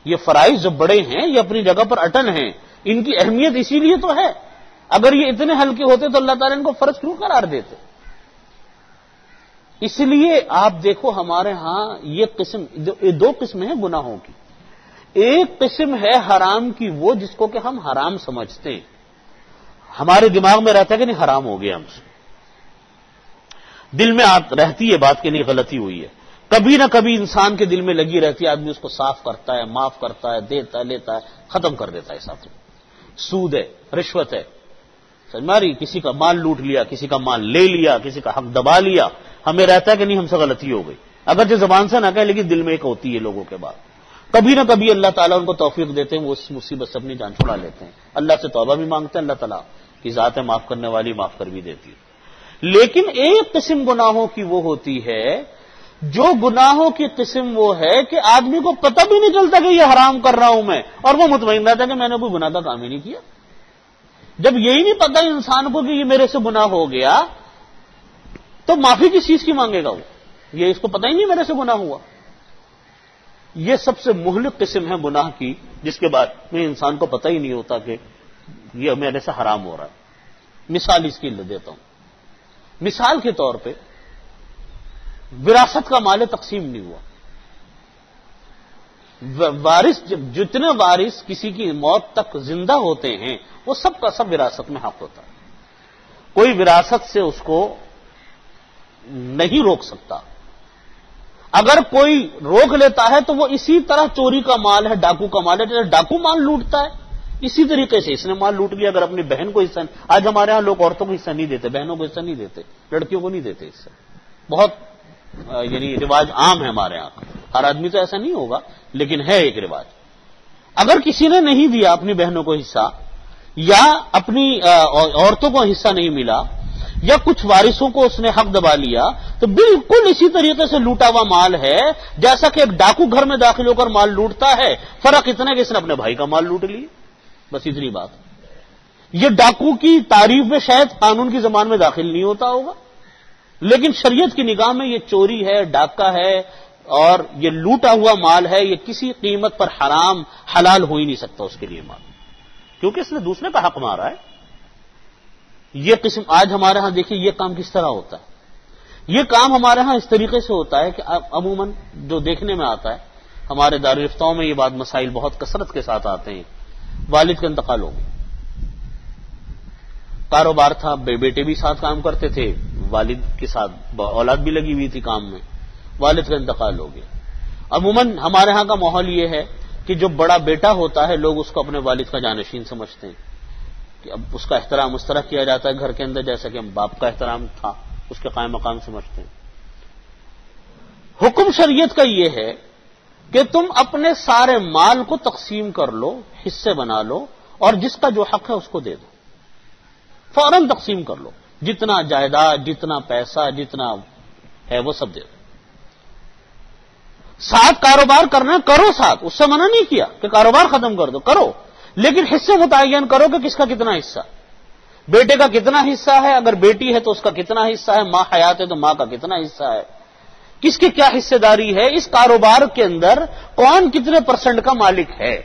یہ فرائض جو بڑے ہیں یہ اپنی جگہ پر اٹل ہیں، ان کی اہمیت اسی لیے تو ہے، اگر یہ اتنے ہلکے ہوتے تو اللہ تعالیٰ ان کو فرض کیوں قرار دیتے؟ اس لیے آپ دیکھو ہمارے ہاں یہ دو قسم ہیں گناہوں کی، ایک قسم ہے حرام کی وہ جس کو کہ ہم حرام سمجھتے ہیں، ہمارے دماغ میں رہتا ہے کہ نہیں حرام ہو گیا ہم سے، دل میں رہتی ہے بات کہ نہیں غلطی ہوئی ہے، کبھی نہ کبھی انسان کے دل میں لگی رہتی ہے، آدمی اس کو صاف کرتا ہے، معاف کرتا ہے، دیتا ہے، لیتا ہے، ختم کر دیتا ہے ساتھ میں۔ سود ہے، رشوت ہے، سمجھ کسی کا مال لوٹ لیا، کسی کا مال لے لیا، کسی کا حق دبا لیا، ہمیں رہتا ہے کہ نہیں ہم سے غلطی ہو گئی، اگرچہ زبان سے نہ کہے لیکن دل میں ایک ہوتی ہے لوگوں کے بعد۔ کبھی نہ کبھی اللہ تعالیٰ ان کو توفیق دیتے ہیں، وہ اس مصیبت سے اپنی جان چھڑا لیتے ہیں، اللہ سے توبہ بھی مانگتے ہیں، اللہ تعالیٰ کی ذات ہے معاف کرنے والی، معاف کر بھی دیتی ہے۔ لیکن ایک قسم گناہوں کی وہ ہوتی ہے، جو گناہوں کی قسم وہ ہے کہ آدمی کو پتہ بھی نہیں چلتا کہ یہ حرام کر رہا ہوں میں، اور وہ مطمئن رہتا ہے کہ میں نے کوئی گناہ کا کام ہی نہیں کیا۔ جب یہی نہیں پتا انسان کو کہ یہ میرے سے گناہ ہو گیا تو معافی کس چیز کی مانگے گا وہ؟ یہ اس کو پتہ ہی نہیں میرے سے گناہ ہوا۔ یہ سب سے مہلک قسم ہے گناہ کی، جس کے بعد میں انسان کو پتہ ہی نہیں ہوتا کہ یہ میرے سے حرام ہو رہا ہے۔ مثال اس کی دیتا ہوں، مثال کے طور پہ وراثت کا مال تقسیم نہیں ہوا، وارث جتنے وارث کسی کی موت تک زندہ ہوتے ہیں وہ سب کا سب وراثت میں حق ہوتا ہے، کوئی وراثت سے اس کو نہیں روک سکتا۔ اگر کوئی روک لیتا ہے تو وہ اسی طرح چوری کا مال ہے، ڈاکو کا مال ہے، جیسے ڈاکو مال لوٹتا ہے اسی طریقے سے اس نے مال لوٹ لیا۔ اگر اپنی بہن کو حصہ، آج ہمارے ہاں لوگ عورتوں کو حصہ نہیں دیتے، بہنوں کو حصہ نہیں دیتے، لڑکیوں کو نہیں دیتے حصہ، بہت یعنی رواج عام ہے ہمارے ہاں، ہر آدمی تو ایسا نہیں ہوگا لیکن ہے ایک رواج۔ اگر کسی نے نہیں دیا اپنی بہنوں کو حصہ، یا اپنی عورتوں کو حصہ نہیں ملا، یا کچھ وارثوں کو اس نے حق دبا لیا، تو بالکل اسی طریقے سے لوٹا ہوا مال ہے جیسا کہ ایک ڈاکو گھر میں داخل ہو کر مال لوٹتا ہے، فرق اتنا کہ اس نے اپنے بھائی کا مال لوٹ لیا، بس اتنی بات۔ یہ ڈاکو کی تعریف میں شاید قانون کی زبان میں داخل نہیں ہوتا ہوگا، لیکن شریعت کی نگاہ میں یہ چوری ہے، ڈاکہ ہے، اور یہ لوٹا ہوا مال ہے، یہ کسی قیمت پر حرام حلال ہو ہی نہیں سکتا اس کے لیے مال، کیونکہ اس نے دوسرے کا حق مارا ہے۔ یہ قسم آج ہمارے ہاں دیکھیں یہ کام کس طرح ہوتا ہے، یہ کام ہمارے ہاں اس طریقے سے ہوتا ہے کہ عموماً جو دیکھنے میں آتا ہے، ہمارے دارالفتاؤں میں یہ بات مسائل بہت کثرت کے ساتھ آتے ہیں۔ والد کا انتقال ہو گیا، کاروبار تھا، بیٹے بھی ساتھ کام کرتے تھے، والد کے ساتھ اولاد بھی لگی ہوئی تھی کام میں، والد کا انتقال ہو گیا۔ عموماً ہمارے ہاں کا ماحول یہ ہے کہ جو بڑا بیٹا ہوتا ہے لوگ اس کو اپنے والد کا جانشین سمجھتے ہیں، کہ اب اس کا احترام اس طرح کیا جاتا ہے گھر کے اندر جیسا کہ باپ کا احترام تھا، اس کے قائم مقام سمجھتے ہیں۔ حکم شریعت کا یہ ہے کہ تم اپنے سارے مال کو تقسیم کر لو، حصے بنا لو، اور جس کا جو حق ہے اس کو دے دو، فوراً تقسیم کر لو، جتنا جائیداد، جتنا پیسہ، جتنا ہے وہ سب دے دو۔ ساتھ کاروبار کرنا کرو، ساتھ اس سے منع نہیں کیا کہ کاروبار ختم کر دو، کرو، لیکن حصے متعین کرو کہ کس کا کتنا حصہ، بیٹے کا کتنا حصہ ہے، اگر بیٹی ہے تو اس کا کتنا حصہ ہے، ماں حیات ہے تو ماں کا کتنا حصہ ہے، کس کی کیا حصہ داری ہے، اس کاروبار کے اندر کون کتنے % کا مالک ہے،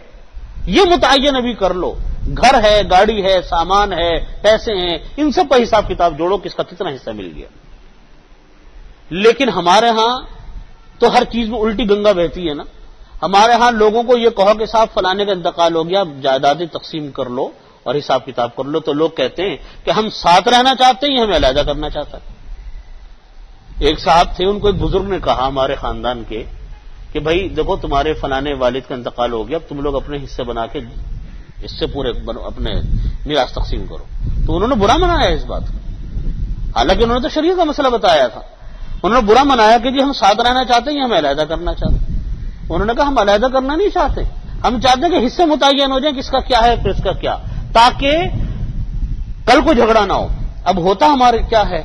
یہ متعین ابھی کر لو۔ گھر ہے، گاڑی ہے، سامان ہے، پیسے ہیں، ان سب کا حساب کتاب جوڑو، کس کا کتنا حصہ مل گیا۔ لیکن ہمارے ہاں تو ہر چیز میں الٹی گنگا بہتی ہے نا، ہمارے ہاں لوگوں کو یہ کہو کہ صاحب فلانے کا انتقال ہو گیا، جائیدادیں تقسیم کر لو اور حساب کتاب کر لو، تو لوگ کہتے ہیں کہ ہم ساتھ رہنا چاہتے ہیں، یہ ہمیں علیحدہ کرنا چاہتا ہے۔ ایک صاحب تھے، ان کو ایک بزرگ نے کہا ہمارے خاندان کے کہ بھائی دیکھو تمہارے فلانے والد کا انتقال ہو گیا، اب تم لوگ اپنے حصے بنا کے اس سے پورے اپنے میراث تقسیم کرو، تو انہوں نے برا منایا اس بات کو، حالانکہ انہوں نے تو شریعت کا مسئلہ بتایا تھا، انہوں نے برا منایا کہ جی ہم ساتھ رہنا چاہتے ہیں، یہ ہم علیحدہ کرنا چاہتے ہیں۔ انہوں نے کہا ہم علیحدہ کرنا نہیں چاہتے، ہم چاہتے ہیں کہ حصے متعین ہو جائیں، کس کا کیا ہے پھر اس کا کیا، تاکہ کل کو جھگڑا نہ ہو۔ اب ہوتا ہمارے کیا ہے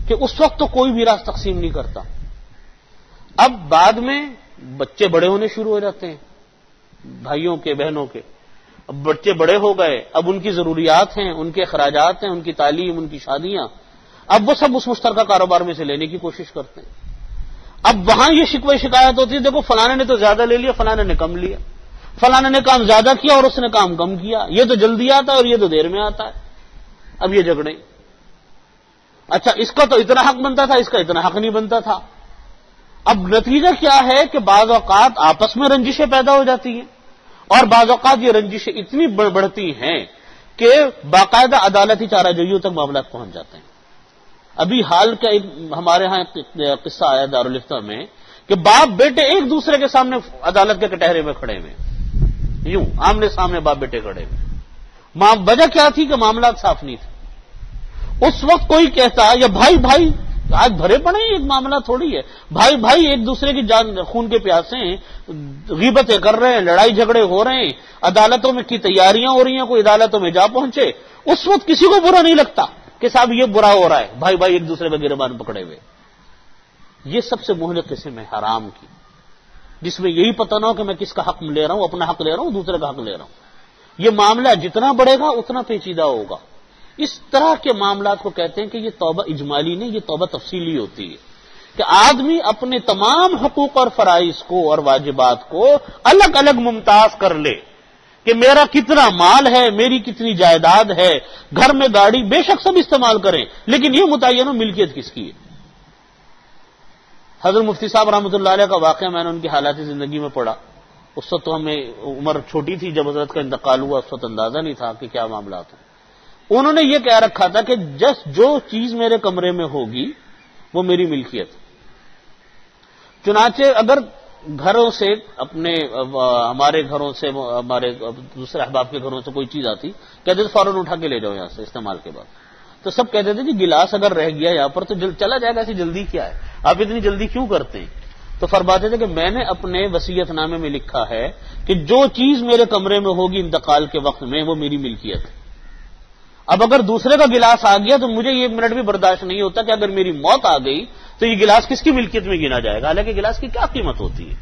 کہ اس وقت تو کوئی میراث تقسیم نہیں کرتا، اب بعد میں بچے بڑے ہونے شروع ہو جاتے ہیں، بھائیوں کے، بہنوں کے، اب بچے بڑے ہو گئے، اب ان کی ضروریات ہیں، ان کے اخراجات ہیں، ان کی تعلیم، ان کی شادیاں، اب وہ سب اس مشترکہ کاروبار میں سے لینے کی کوشش کرتے ہیں۔ اب وہاں یہ شکوے شکایت ہوتی ہے، دیکھو فلانے نے تو زیادہ لے لیا، فلانے نے کم لیا، فلانے نے کام زیادہ کیا اور اس نے کام کم کیا، یہ تو جلدی آتا ہے اور یہ تو دیر میں آتا ہے۔ اب یہ جھگڑے، اچھا اس کا تو اتنا حق بنتا تھا، اس کا اتنا حق نہیں بنتا تھا۔ اب نتیجہ کیا ہے کہ بعض اوقات آپس میں رنجشیں پیدا ہو جاتی ہیں، اور بعض اوقات یہ رنجشیں اتنی بڑھتی ہیں کہ باقاعدہ عدالتی چارہ جوئیوں تک معاملات پہنچ جاتے ہیں۔ ابھی حال کا ایک ہمارے ہاں ایک قصہ آیا دارالفتہ میں کہ باپ بیٹے ایک دوسرے کے سامنے عدالت کے کٹہرے میں کھڑے ہوئے، یوں آمنے سامنے باپ بیٹے کھڑے ہوئے۔ وجہ کیا تھی کہ معاملات صاف نہیں تھے۔ اس وقت کوئی کہتا یا بھائی بھائی آج بھرے پڑے ہیں، ایک معاملہ تھوڑی ہے، بھائی بھائی ایک دوسرے کی جان خون کے پیاسے ہیں، غیبتیں کر رہے ہیں، لڑائی جھگڑے ہو رہے ہیں، عدالتوں میں کی تیاریاں ہو رہی ہیں، کوئی عدالتوں میں جا پہنچے، اس وقت کسی کو برا نہیں لگتا کہ صاحب یہ برا ہو رہا ہے، بھائی بھائی ایک دوسرے کا گریبان پکڑے ہوئے۔ یہ سب سے مہلک قسم ہے حرام کی، جس میں یہی پتہ نہ ہو کہ میں کس کا حق لے رہا ہوں، اپنا حق لے رہا ہوں، دوسرے کا حق لے رہا ہوں۔ یہ معاملہ جتنا بڑھے گا اتنا پیچیدہ ہوگا۔ اس طرح کے معاملات کو کہتے ہیں کہ یہ توبہ اجمالی نہیں، یہ توبہ تفصیلی ہوتی ہے کہ آدمی اپنے تمام حقوق اور فرائض کو اور واجبات کو الگ الگ ممتاز کر لے کہ میرا کتنا مال ہے، میری کتنی جائیداد ہے، گھر میں گاڑی بے شک سب استعمال کریں، لیکن یہ متعین ہو ملکیت کس کی ہے۔ حضرت مفتی صاحب رحمۃ اللہ علیہ کا واقعہ میں نے ان کی حالات زندگی میں پڑھا۔ اس وقت تو ہمیں عمر چھوٹی تھی جب حضرت کا انتقال ہوا، اس وقت اندازہ نہیں تھا کہ کیا معاملات ہیں۔ انہوں نے یہ کہہ رکھا تھا کہ جو چیز میرے کمرے میں ہوگی وہ میری ملکیت۔ چنانچہ اگر گھروں سے اپنے ہمارے گھروں سے ہمارے دوسرے احباب کے گھروں سے کوئی چیز آتی، کہتے تھے فوراً اٹھا کے لے جاؤ یہاں سے استعمال کے بعد، تو سب کہتے تھے کہ گلاس اگر رہ گیا یہاں پر تو چلا جائے گا، ایسی جلدی کیا ہے، آپ اتنی جلدی کیوں کرتے ہیں؟ تو فرماتے تھے کہ میں نے اپنے وصیت نامے میں لکھا ہے کہ جو چیز میرے کمرے میں ہوگی انتقال کے وقت میں وہ میری ملکیت ہے۔ اب اگر دوسرے کا گلاس آ گیا تو مجھے یہ منٹ بھی برداشت نہیں ہوتا کہ اگر میری موت آ گئی تو یہ گلاس کس کی ملکیت میں گنا جائے گا، حالانکہ گلاس کی کیا قیمت ہوتی ہے،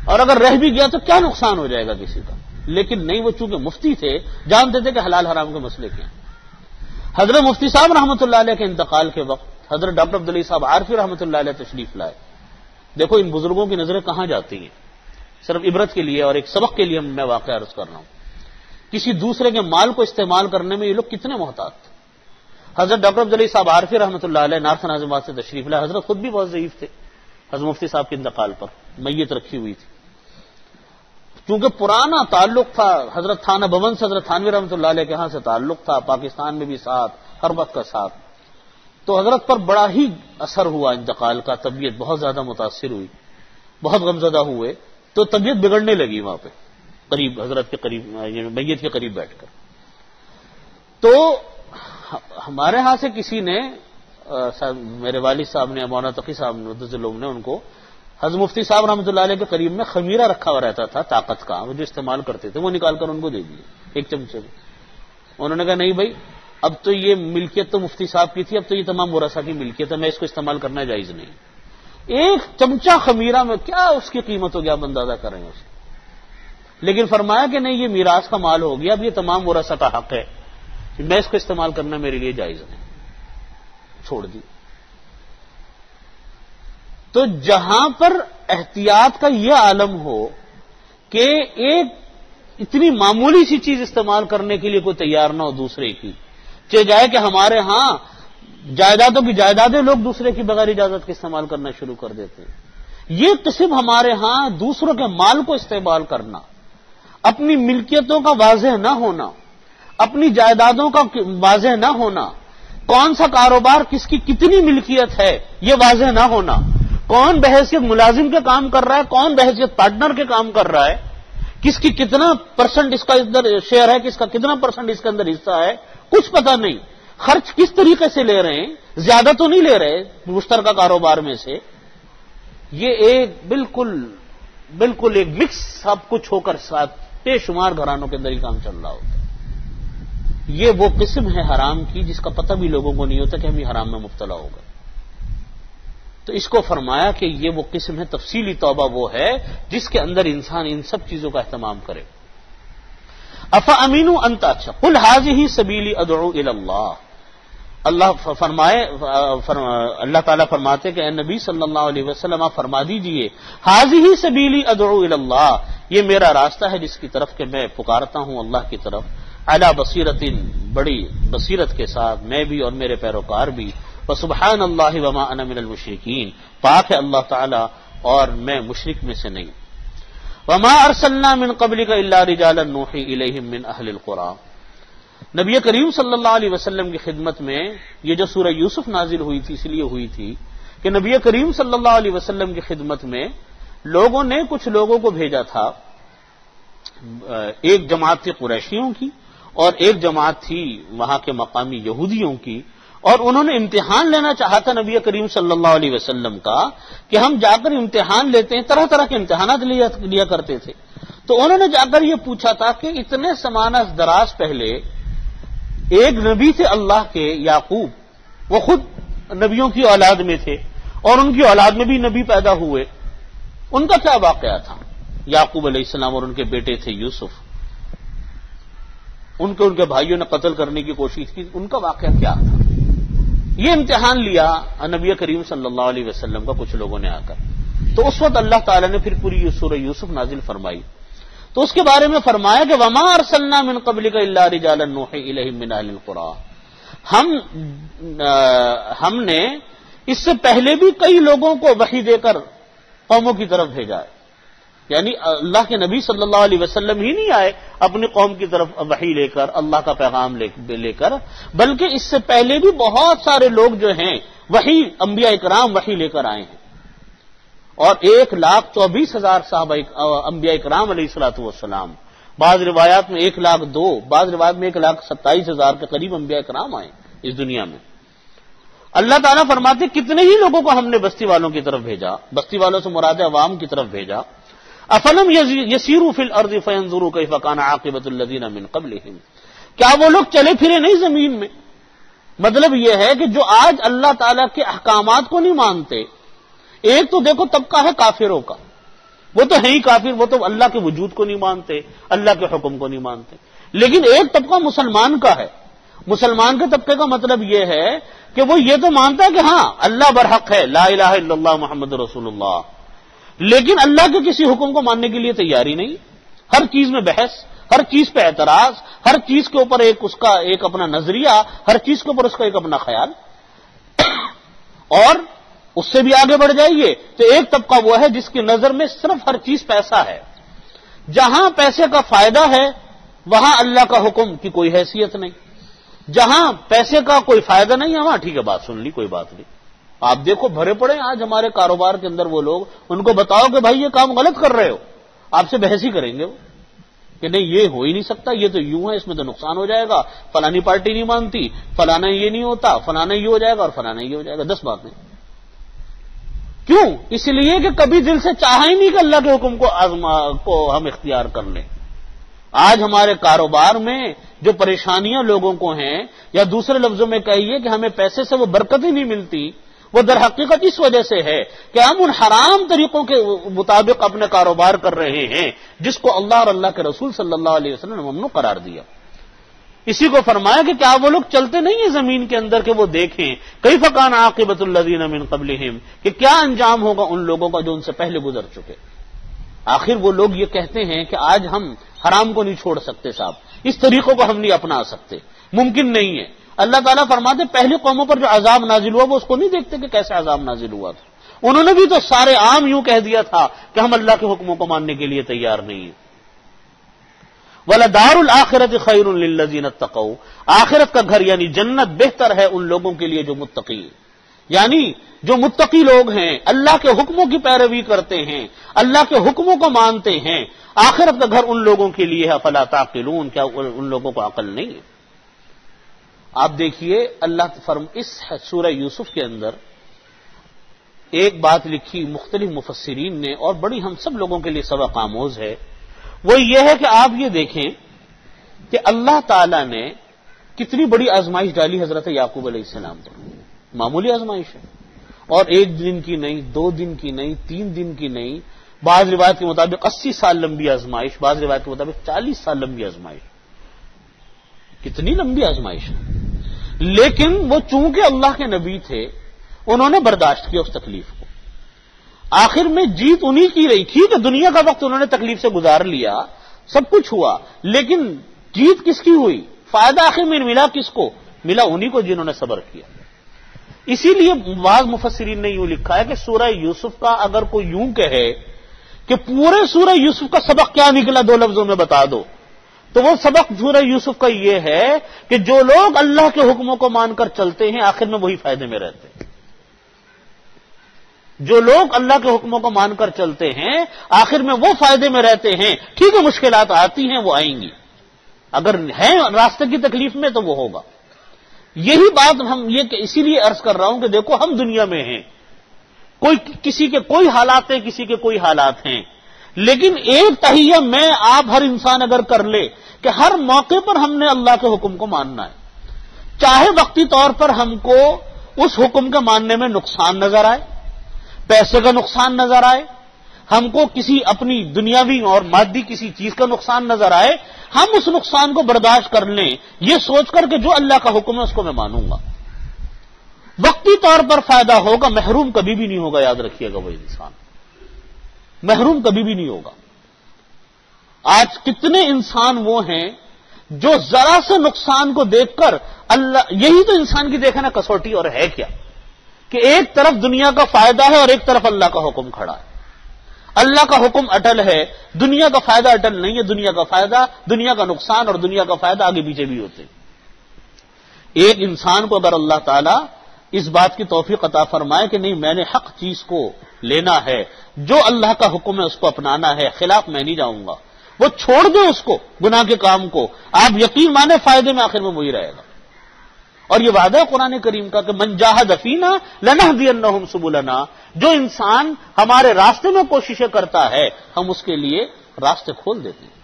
اور اگر رہ بھی گیا تو کیا نقصان ہو جائے گا کسی کا۔ لیکن نہیں، وہ چونکہ مفتی تھے، جانتے تھے کہ حلال حرام کے مسئلے کیا ہیں۔ حضرت مفتی صاحب رحمۃ اللہ علیہ کے انتقال کے وقت حضرت ڈاکٹر عبدالعلی صاحب عارفی رحمۃ اللہ علیہ تشریف لائے۔ دیکھو ان بزرگوں کی نظریں کہاں جاتی ہیں، صرف عبرت کے لیے اور ایک سبق کے لیے میں واقعہ عرض کر رہا ہوں۔ کسی دوسرے کے مال کو استعمال کرنے میں یہ لوگ کتنے محتاط تھے۔ حضرت ڈاکٹر عبدالعلی صاحب عارفی رحمۃ اللہ علیہ نارتھ ناظم آباد سے تشریف لائے۔ حضرت خود بھی بہت ضعیف تھے، حضرت مفتی صاحب کے انتقال پر میت رکھی ہوئی تھی۔ چونکہ پرانا تعلق تھا حضرت تھانہ بھون سے، حضرت تھانوی رحمۃ اللہ علیہ کے ہاں سے تعلق تھا، پاکستان میں بھی ساتھ، ہر وقت کا ساتھ، تو حضرت پر بڑا ہی اثر ہوا انتقال کا، طبیعت بہت زیادہ متاثر ہوئی، بہت غمزدہ ہوئے، تو طبیعت بگڑنے لگی وہاں پہ قریب حضرت کے قریب میت کے قریب بیٹھ کر۔ تو ہمارے ہاں سے کسی نے میرے والد صاحب نے، مولانا تقی صاحب نے، لوگ نے ان کو حضرت مفتی صاحب رحمۃ اللہ علیہ کے قریب میں خمیرہ رکھا ہوا رہتا تھا طاقت کا، وہ جو استعمال کرتے تھے، وہ نکال کر ان کو دے دیے ایک چمچے میں۔ انہوں نے کہا نہیں بھائی، اب تو یہ ملکیت تو مفتی صاحب کی تھی، اب تو یہ تمام ورثہ کی ملکیت ہے، میں اس کو استعمال کرنا جائز نہیں۔ ایک چمچہ خمیرہ میں کیا اس کی قیمت ہو گیا، آپ اندازہ کر رہے ہیں اس کو۔ لیکن فرمایا کہ نہیں، یہ میراث کا مال ہو گیا، اب یہ تمام ورثہ کا حق ہے، میں اس کو استعمال کرنا میرے لیے جائز نہیں، چھوڑ دی۔ تو جہاں پر احتیاط کا یہ عالم ہو کہ ایک اتنی معمولی سی چیز استعمال کرنے کے لیے کوئی تیار نہ ہو دوسرے کی، چاہے جائے کہ ہمارے ہاں جائیدادوں کی جائیدادیں لوگ دوسرے کی بغیر اجازت کے استعمال کرنا شروع کر دیتے ہیں۔ یہ قسم ہمارے ہاں دوسروں کے مال کو استعمال کرنا، اپنی ملکیتوں کا واضح نہ ہونا، اپنی جائیدادوں کا واضح نہ ہونا، کون سا کاروبار کس کی کتنی ملکیت ہے یہ واضح نہ ہونا، کون بحیثیت ملازم کے کام کر رہا ہے، کون بحیثیت پارٹنر کے کام کر رہا ہے، کس کی کتنا پرسنٹ اس کا اندر شیئر ہے، کس کا کتنا پرسنٹ اس کے اندر حصہ ہے، کچھ پتہ نہیں، خرچ کس طریقے سے لے رہے ہیں، زیادہ تو نہیں لے رہے مشترکہ کاروبار میں سے۔ یہ ایک بالکل ایک مکس سب کچھ ہو کر ساتھ بے شمار گھرانوں کے اندر ہی کام چل رہا ہوتا ہے۔ یہ وہ قسم ہے حرام کی جس کا پتہ بھی لوگوں کو نہیں ہوتا کہ ہم یہ حرام میں مبتلا ہو گئے۔ تو اس کو فرمایا کہ یہ وہ قسم ہے، تفصیلی توبہ وہ ہے جس کے اندر انسان ان سب چیزوں کا اہتمام کرے۔ افامنوا ان اچھا قل هذه سبیلی ادعو الی اللہ. اللہ تعالیٰ فرماتے کہ اے نبی صلی اللہ علیہ وسلم آپ فرما دیجئے هذه سبیلی ادعو الی اللہ، یہ میرا راستہ ہے جس کی طرف کہ میں پکارتا ہوں اللہ کی طرف، علی بصیرۃ، بڑی بصیرت کے ساتھ، میں بھی اور میرے پیروکار بھی، وسبحان اللہ وما انا من المشرکین، پاک ہے اللہ تعالیٰ اور میں مشرک میں سے نہیں. وما ارسلنا من قبلک الا رجالا نوحی الیہم من اہل القری. نبی کریم صلی اللہ علیہ وسلم کی خدمت میں یہ جو سورہ یوسف نازل ہوئی تھی اس لیے ہوئی تھی کہ نبی کریم صلی اللہ علیہ وسلم کی خدمت میں لوگوں نے کچھ لوگوں کو بھیجا تھا، ایک جماعت تھی قریشیوں کی اور ایک جماعت تھی وہاں کے مقامی یہودیوں کی، اور انہوں نے امتحان لینا چاہا تھا نبی کریم صلی اللہ علیہ وسلم کا کہ ہم جا کر امتحان لیتے ہیں، طرح طرح کے امتحانات لیا کرتے تھے. تو انہوں نے جا کر یہ پوچھا تھا کہ اتنے زمانہ دراز پہلے ایک نبی تھے اللہ کے یعقوب، وہ خود نبیوں کی اولاد میں تھے اور ان کی اولاد میں بھی نبی پیدا ہوئے، ان کا کیا واقعہ تھا؟ یعقوب علیہ السلام اور ان کے بیٹے تھے یوسف، ان کے بھائیوں نے قتل کرنے کی کوشش کی، ان کا واقعہ کیا تھا؟ یہ امتحان لیا نبی کریم صلی اللہ علیہ وسلم کا کچھ لوگوں نے آ کر. تو اس وقت اللہ تعالیٰ نے پھر پوری یہ سورہ یوسف نازل فرمائی. تو اس کے بارے میں فرمایا کہ وما ارسلنا من قبلک الا رجالا نوحی الیہم من اہل القری. ہم نے اس سے پہلے بھی کئی لوگوں کو وحی دے کر قوموں کی طرف بھیجا ہے، یعنی اللہ کے نبی صلی اللہ علیہ وسلم ہی نہیں آئے اپنی قوم کی طرف وحی لے کر، اللہ کا پیغام لے کر، بلکہ اس سے پہلے بھی بہت سارے لوگ جو ہیں وحی، انبیاء اکرام وحی لے کر آئے ہیں. اور 1,24,000 صحابہ انبیاء اکرام علیہ الصلوۃ والسلام، بعض روایات میں 1,02,000، بعض روایات میں 1,27,000 کے قریب انبیاء اکرام آئے اس دنیا میں. اللہ تعالیٰ فرماتے کتنے ہی لوگوں کو ہم نے بستی والوں کی طرف بھیجا، بستی والوں سے مراد عوام کی طرف بھیجا. افلم یسیروا فی الارض فینظروا کیف کان عاقبۃ الذین من قبلہم. کیا وہ لوگ چلے پھرے نہیں زمین میں؟ مطلب یہ ہے کہ جو آج اللہ تعالیٰ کے احکامات کو نہیں مانتے، ایک تو دیکھو طبقہ ہے کافروں کا، وہ تو ہے ہی کافر، وہ تو اللہ کے وجود کو نہیں مانتے، اللہ کے حکم کو نہیں مانتے. لیکن ایک طبقہ مسلمان کا ہے. مسلمان کے طبقے کا مطلب یہ ہے کہ وہ یہ تو مانتا ہے کہ ہاں اللہ برحق ہے، لا الہ الا اللہ محمد رسول اللہ، لیکن اللہ کے کسی حکم کو ماننے کے لیے تیاری نہیں. ہر چیز میں بحث، ہر چیز پہ اعتراض، ہر چیز کے اوپر اس کا ایک اپنا نظریہ، ہر چیز کے اوپر اس کا ایک اپنا خیال. اور اس سے بھی آگے بڑھ جائیے تو ایک طبقہ وہ ہے جس کی نظر میں صرف ہر چیز پیسہ ہے، جہاں پیسے کا فائدہ ہے وہاں اللہ کا حکم کی کوئی حیثیت نہیں، جہاں پیسے کا کوئی فائدہ نہیں ہے وہاں ٹھیک ہے بات سن لی، کوئی بات نہیں. آپ دیکھو بھرے پڑے آج ہمارے کاروبار کے اندر وہ لوگ، ان کو بتاؤ کہ بھائی یہ کام غلط کر رہے ہو، آپ سے بحث ہی کریں گے وہ کہ نہیں یہ ہو ہی نہیں سکتا، یہ تو یوں ہے، اس میں تو نقصان ہو جائے گا، فلانی پارٹی نہیں مانتی، فلانا یہ نہیں ہوتا، فلانا یہ ہو جائے گا اور فلانا یہ ہو جائے گا. 10 باتیں. کیوں؟ اس لیے کہ کبھی دل سے چاہا ہی نہیں کہ اللہ کے حکم کو ہم اختیار کر لیں. آج ہمارے کاروبار میں جو پریشانیاں لوگوں کو ہیں، یا دوسرے لفظوں میں کہیے کہ ہمیں پیسے سے وہ برکت ہی نہیں ملتی، وہ در حقیقت اس وجہ سے ہے کہ ہم ان حرام طریقوں کے مطابق اپنے کاروبار کر رہے ہیں جس کو اللہ اور اللہ کے رسول صلی اللہ علیہ وسلم نے ممنوع قرار دیا. اسی کو فرمایا کہ کیا وہ لوگ چلتے نہیں ہیں زمین کے اندر کہ وہ دیکھیں کیف کان عاقبۃ الذین من قبلہم، کہ کیا انجام ہوگا ان لوگوں کا جو ان سے پہلے گزر چکے. آخر وہ لوگ یہ کہتے ہیں کہ آج ہم حرام کو نہیں چھوڑ سکتے صاحب، اس طریقوں کو ہم نہیں اپنا سکتے، ممکن نہیں ہے. اللہ تعالیٰ فرماتے پہلی قوموں پر جو عذاب نازل ہوا وہ اس کو نہیں دیکھتے کہ کیسے عذاب نازل ہوا تھا. انہوں نے بھی تو سارے عام یوں کہہ دیا تھا کہ ہم اللہ کے حکموں کو ماننے کے لیے تیار نہیں ہیں. وَلَدَارُ الْآخِرَةِ خَيْرٌ لِلَّذِينَ اتَّقَوْا، آخرت کا گھر یعنی جنت بہتر ہے ان لوگوں کے لیے جو متقی ہیں، یعنی جو متقی لوگ ہیں، اللہ کے حکموں کی پیروی کرتے ہیں، اللہ کے حکموں کو مانتے ہیں، آخرت کا گھر ان لوگوں کے لیے ہے. فَلَا تَعْقِلُونَ، کیا ان لوگوں کو عقل نہیں ہے؟ آپ دیکھیے اللہ اس سورہ یوسف کے اندر ایک بات لکھی مختلف مفسرین نے اور بڑی ہم سب لوگوں کے لیے سبق آموز ہے. وہ یہ ہے کہ آپ یہ دیکھیں کہ اللہ تعالی نے کتنی بڑی آزمائش ڈالی حضرت یعقوب علیہ السلام پر. معمولی آزمائش ہے، اور 1 دن کی نہیں، 2 دن کی نہیں، 3 دن کی نہیں، بعض روایت کے مطابق 80 سال لمبی آزمائش، بعض روایت کے مطابق 40 سال لمبی آزمائش. کتنی لمبی آزمائش ہے، لیکن وہ چونکہ اللہ کے نبی تھے انہوں نے برداشت کیا اس تکلیف کو. آخر میں جیت انہی کی رہی تھی کہ دنیا کا وقت انہوں نے تکلیف سے گزار لیا، سب کچھ ہوا، لیکن جیت کس کی ہوئی؟ فائدہ آخر میں ملا کس کو؟ ملا انہی کو جنہوں نے صبر کیا. اسی لیے بعض مفسرین نے یوں لکھا ہے کہ سورہ یوسف کا اگر کوئی یوں کہے کہ پورے سورہ یوسف کا سبق کیا نکلا 2 لفظوں میں بتا دو، تو وہ سبق سورہ یوسف کا یہ ہے کہ جو لوگ اللہ کے حکموں کو مان کر چلتے ہیں آخر میں وہی فائدے میں رہتے ہیں. جو لوگ اللہ کے حکموں کو مان کر چلتے ہیں آخر میں وہ فائدے میں رہتے ہیں. ٹھیک ہے مشکلات آتی ہیں، وہ آئیں گی، اگر ہیں راستے کی تکلیف میں تو وہ ہوگا. یہی بات ہم یہ کہ اسی لیے عرض کر رہا ہوں کہ دیکھو ہم دنیا میں ہیں، کسی کے کوئی حالات ہیں، کسی کے کوئی حالات ہیں، لیکن ایک تہیہ میں آپ ہر انسان اگر کر لے کہ ہر موقع پر ہم نے اللہ کے حکم کو ماننا ہے، چاہے وقتی طور پر ہم کو اس حکم کے ماننے میں نقصان نظر آئے، پیسے کا نقصان نظر آئے، ہم کو کسی اپنی دنیاوی اور مادی کسی چیز کا نقصان نظر آئے، ہم اس نقصان کو برداشت کر لیں یہ سوچ کر کہ جو اللہ کا حکم ہے اس کو میں مانوں گا. وقتی طور پر فائدہ ہوگا، محروم کبھی بھی نہیں ہوگا، یاد رکھیے گا وہ انسان محروم کبھی بھی نہیں ہوگا. آج کتنے انسان وہ ہیں جو ذرا سے نقصان کو دیکھ کر اللہ، یہی تو انسان کی دیکھنا کسوٹی اور ہے کیا کہ ایک طرف دنیا کا فائدہ ہے اور ایک طرف اللہ کا حکم کھڑا ہے. اللہ کا حکم اٹل ہے، دنیا کا فائدہ اٹل نہیں ہے. دنیا کا فائدہ، دنیا کا نقصان اور دنیا کا فائدہ آگے پیچھے بھی ہوتے ہیں. ایک انسان کو اگر اللہ تعالیٰ اس بات کی توفیق عطا فرمائے کہ نہیں میں نے حق چیز کو لینا ہے، جو اللہ کا حکم ہے اس کو اپنانا ہے، خلاف میں نہیں جاؤں گا، وہ چھوڑ دے اس کو گناہ کے کام کو، آپ یقین مانے فائدے میں آخر میں وہی رہے گا. اور یہ وعدہ ہے قرآن کریم کا کہ من جاہد فینا لنہدینہم سبلنا، جو انسان ہمارے راستے میں کوششیں کرتا ہے ہم اس کے لیے راستے کھول دیتے ہیں.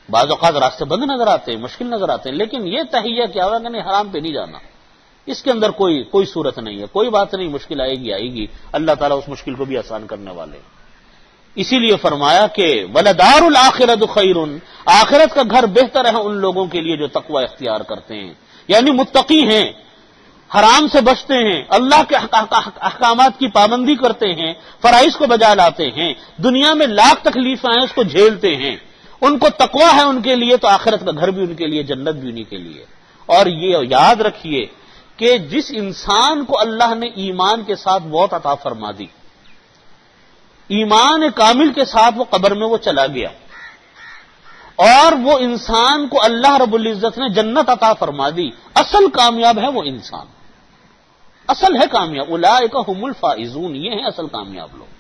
بعض اوقات راستے بند نظر آتے ہیں، مشکل نظر آتے ہیں، لیکن یہ تہیہ کیا ہوا کہ نہیں حرام پہ نہیں جانا، اس کے اندر کوئی صورت نہیں ہے، کوئی بات نہیں، مشکل آئے گی، اللہ تعالیٰ اس مشکل کو بھی آسان کرنے والے. اسی لیے فرمایا کہ وَلَدَارُ الْآخِرَةُ خَيْرٌ، آخرت کا گھر بہتر ہے ان لوگوں کے لیے جو تقوی اختیار کرتے ہیں، یعنی متقی ہیں، حرام سے بچتے ہیں، اللہ کے احکامات کی پابندی کرتے ہیں، فرائض کو بجا لاتے ہیں، دنیا میں لاکھ تکلیفیں ہیں اس کو جھیلتے ہیں، ان کو تقوی ہے ان کے لیے تو آخرت کا گھر بھی ان کے لیے، جنت بھی انہی کے لیے. اور یہ یاد رکھیے کہ جس انسان کو اللہ نے ایمان کے ساتھ موت عطا فرما دی، ایمان کامل کے ساتھ وہ قبر میں وہ چلا گیا، اور وہ انسان کو اللہ رب العزت نے جنت عطا فرما دی، اصل کامیاب ہے وہ انسان، اصل ہے کامیاب. اولئک هم الفائزون، یہ ہیں اصل کامیاب لوگ.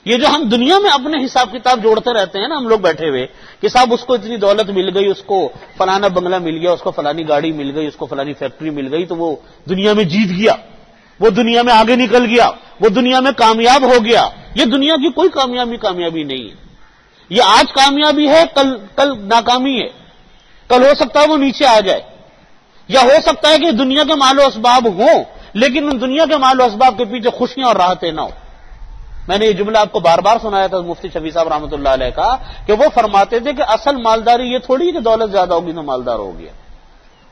یہ جو ہم دنیا میں اپنے حساب کتاب جوڑتے رہتے ہیں نا ہم لوگ بیٹھے ہوئے کہ صاحب اس کو اتنی دولت مل گئی، اس کو فلانا بنگلہ مل گیا، اس کو فلانی گاڑی مل گئی، اس کو فلانی فیکٹری مل گئی، تو وہ دنیا میں جیت گیا، وہ دنیا میں آگے نکل گیا، وہ دنیا میں کامیاب ہو گیا. یہ دنیا کی کوئی کامیابی نہیں ہے. یہ آج کامیابی ہے، کل ناکامی ہے، کل ہو سکتا ہے وہ نیچے آ جائے، یا ہو سکتا ہے کہ دنیا کے مال و اسباب ہوں لیکن ان دنیا کے مال و اسباب کے پیچھے خوشیاں اور راحتیں نہ ہو. میں نے یہ جملہ آپ کو بار بار سنایا تھا مفتی شفیع صاحب رحمۃ اللہ علیہ کا کہ وہ فرماتے تھے کہ اصل مالداری یہ تھوڑی ہے کہ دولت زیادہ ہوگی تو مالدار ہو گیا.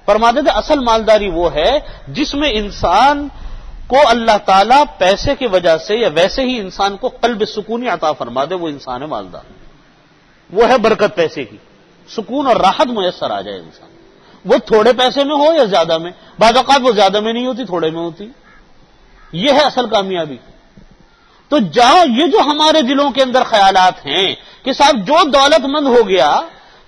فرماتے تھے اصل مالداری وہ ہے جس میں انسان کو اللہ تعالیٰ پیسے کی وجہ سے یا ویسے ہی انسان کو قلب سکونی عطا فرما دے، وہ انسان ہے مالدار. وہ ہے برکت پیسے کی، سکون اور راحت میسر آ جائے انسان، وہ تھوڑے پیسے میں ہو یا زیادہ میں، بعض اوقات وہ زیادہ میں نہیں ہوتی، تھوڑے میں ہوتی. یہ ہے اصل کامیابی. تو یہ جو ہمارے دلوں کے اندر خیالات ہیں کہ صاحب جو دولت مند ہو گیا،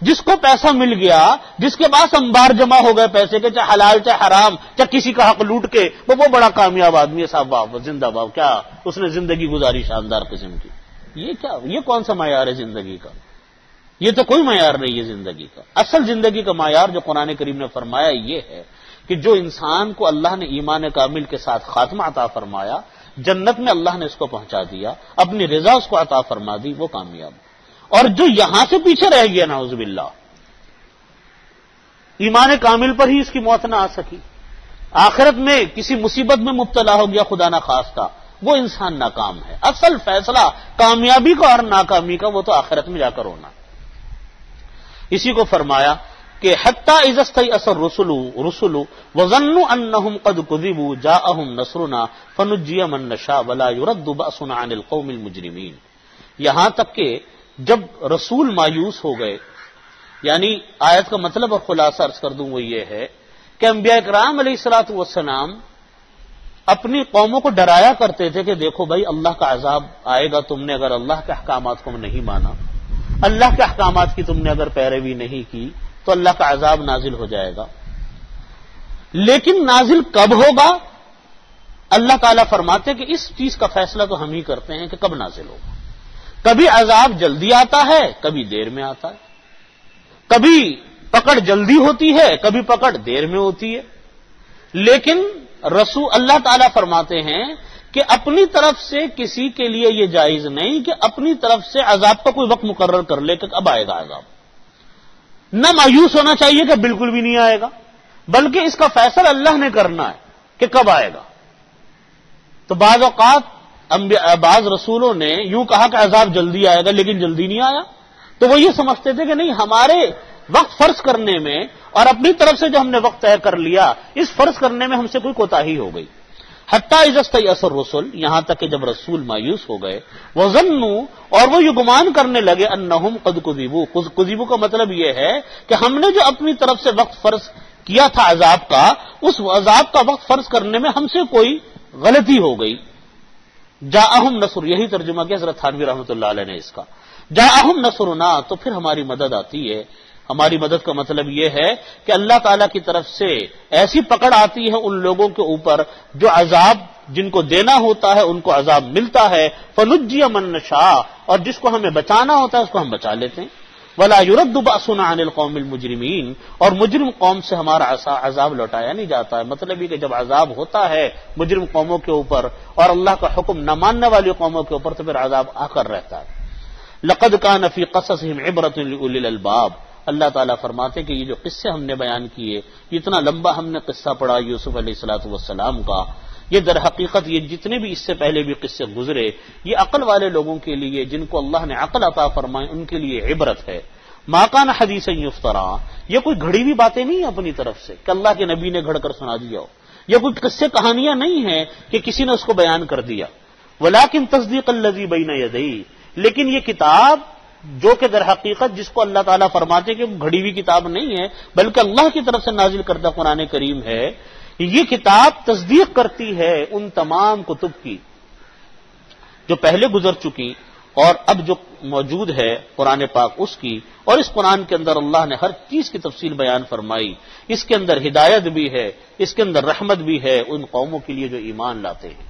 جس کو پیسہ مل گیا، جس کے پاس انبار جمع ہو گئے پیسے کے، چاہے حلال چاہے حرام، چاہے کسی کا حق لوٹ کے، وہ بڑا کامیاب آدمی ہے صاحب، واہ زندہ باد، کیا اس نے زندگی گزاری شاندار قسم کی. یہ کون سا معیار ہے زندگی کا؟ یہ تو کوئی معیار نہیں ہے زندگی کا. اصل زندگی کا معیار جو قرآن کریم نے فرمایا یہ ہے کہ جو انسان کو اللہ نے ایمان کامل کے ساتھ خاتمہ عطا فرمایا، جنت میں اللہ نے اس کو پہنچا دیا، اپنی رضا اس کو عطا فرما دی، وہ کامیاب. اور جو یہاں سے پیچھے رہ گیا نعوذ باللہ، ایمان کامل پر ہی اس کی موت نہ آ سکی، آخرت میں کسی مصیبت میں مبتلا ہو گیا خدا نہ خواستہ، وہ انسان ناکام ہے. اصل فیصلہ کامیابی کا اور ناکامی کا وہ تو آخرت میں جا کر ہونا. اسی کو فرمایا کہ حتی اذا استیأس الرسل وظنوا انہم قد کذبوا جاءہم نصرنا فنجی من نشاء ولا يرد بأسنا عن القوم المجرمین، یہاں تک کہ جب رسول مایوس ہو گئے، یعنی آیت کا مطلب اور خلاصہ عرض کر دوں وہ یہ ہے کہ انبیاء اکرام علیہ الصلوۃ والسلام اپنی قوموں کو ڈرایا کرتے تھے کہ دیکھو بھائی اللہ کا عذاب آئے گا تم نے اگر اللہ کے احکامات کو نہیں مانا، اللہ کے احکامات کی تم نے اگر پیروی نہیں کی تو اللہ کا عذاب نازل ہو جائے گا۔ لیکن نازل کب ہوگا؟ اللہ تعالیٰ فرماتے کہ اس چیز کا فیصلہ تو ہم ہی کرتے ہیں کہ کب نازل ہوگا۔ کبھی عذاب جلدی آتا ہے، کبھی دیر میں آتا ہے، کبھی پکڑ جلدی ہوتی ہے، کبھی پکڑ دیر میں ہوتی ہے، لیکن رسول اللہ تعالیٰ فرماتے ہیں کہ اپنی طرف سے کسی کے لیے یہ جائز نہیں کہ اپنی طرف سے عذاب کا کوئی وقت مقرر کر لے کہ اب آئے گا عذاب۔ نہ مایوس ہونا چاہیے کہ بالکل بھی نہیں آئے گا، بلکہ اس کا فیصلہ اللہ نے کرنا ہے کہ کب آئے گا۔ تو بعض اوقات بعض رسولوں نے یوں کہا کہ عذاب جلدی آئے گا لیکن جلدی نہیں آیا، تو وہ یہ سمجھتے تھے کہ نہیں، ہمارے وقت فرض کرنے میں اور اپنی طرف سے جو ہم نے وقت طے کر لیا اس فرض کرنے میں ہم سے کوئی کوتاہی ہو گئی۔ حتی اذا استیأس الرسل، یہاں تک کہ جب رسول مایوس ہو گئے، وظنوا، اور وہ یہ گمان کرنے لگے، انہم قد کذبوا، کذبوا کا مطلب یہ ہے کہ ہم نے جو اپنی طرف سے وقت فرض کیا تھا عذاب کا، اس عذاب کا وقت فرض کرنے میں ہم سے کوئی غلطی ہو گئی۔ جاءہم نصر، یہی ترجمہ کیا حضرت تھانوی رحمۃ اللہ علیہ نے اس کا، جاءہم نصرنا، تو پھر ہماری مدد آتی ہے۔ ہماری مدد کا مطلب یہ ہے کہ اللہ تعالیٰ کی طرف سے ایسی پکڑ آتی ہے ان لوگوں کے اوپر جو عذاب جن کو دینا ہوتا ہے ان کو عذاب ملتا ہے، فنجی من نشاء، اور جس کو ہمیں بچانا ہوتا ہے اس کو ہم بچا لیتے ہیں۔ ولا يرد بأسنا عن القوم المجرمین، اور مجرم قوم سے ہمارا عذاب لوٹایا نہیں جاتا ہے۔ مطلب یہ کہ جب عذاب ہوتا ہے مجرم قوموں کے اوپر اور اللہ کا حکم نہ ماننے والی قوموں کے اوپر تو پھر عذاب آ کر رہتا ہے۔ لقد كان في قصصهم عبرة لأولي الألباب، اللہ تعالیٰ فرماتے کہ یہ جو قصے ہم نے بیان کیے، اتنا لمبا ہم نے قصہ پڑھا یوسف علیہ الصلوۃ والسلام کا، یہ در حقیقت یہ جتنے بھی اس سے پہلے بھی قصے گزرے یہ عقل والے لوگوں کے لیے جن کو اللہ نے عقل عطا فرمائے ان کے لیے عبرت ہے۔ ما کان حدیثا یفترا، یہ کوئی گھڑی ہوئی باتیں نہیں ہیں اپنی طرف سے کہ اللہ کے نبی نے گھڑ کر سنا دیا ہو، یہ کوئی قصے کہانیاں نہیں ہیں کہ کسی نے اس کو بیان کر دیا۔ ولکن تصدیق الذی بین یدیہ، لیکن یہ کتاب جو کہ در حقیقت جس کو اللہ تعالیٰ فرماتے کہ گھڑی ہوئی کتاب نہیں ہے بلکہ اللہ کی طرف سے نازل کردہ قرآن کریم ہے، یہ کتاب تصدیق کرتی ہے ان تمام کتب کی جو پہلے گزر چکی اور اب جو موجود ہے قرآن پاک اس کی، اور اس قرآن کے اندر اللہ نے ہر چیز کی تفصیل بیان فرمائی، اس کے اندر ہدایت بھی ہے، اس کے اندر رحمت بھی ہے ان قوموں کے لیے جو ایمان لاتے ہیں۔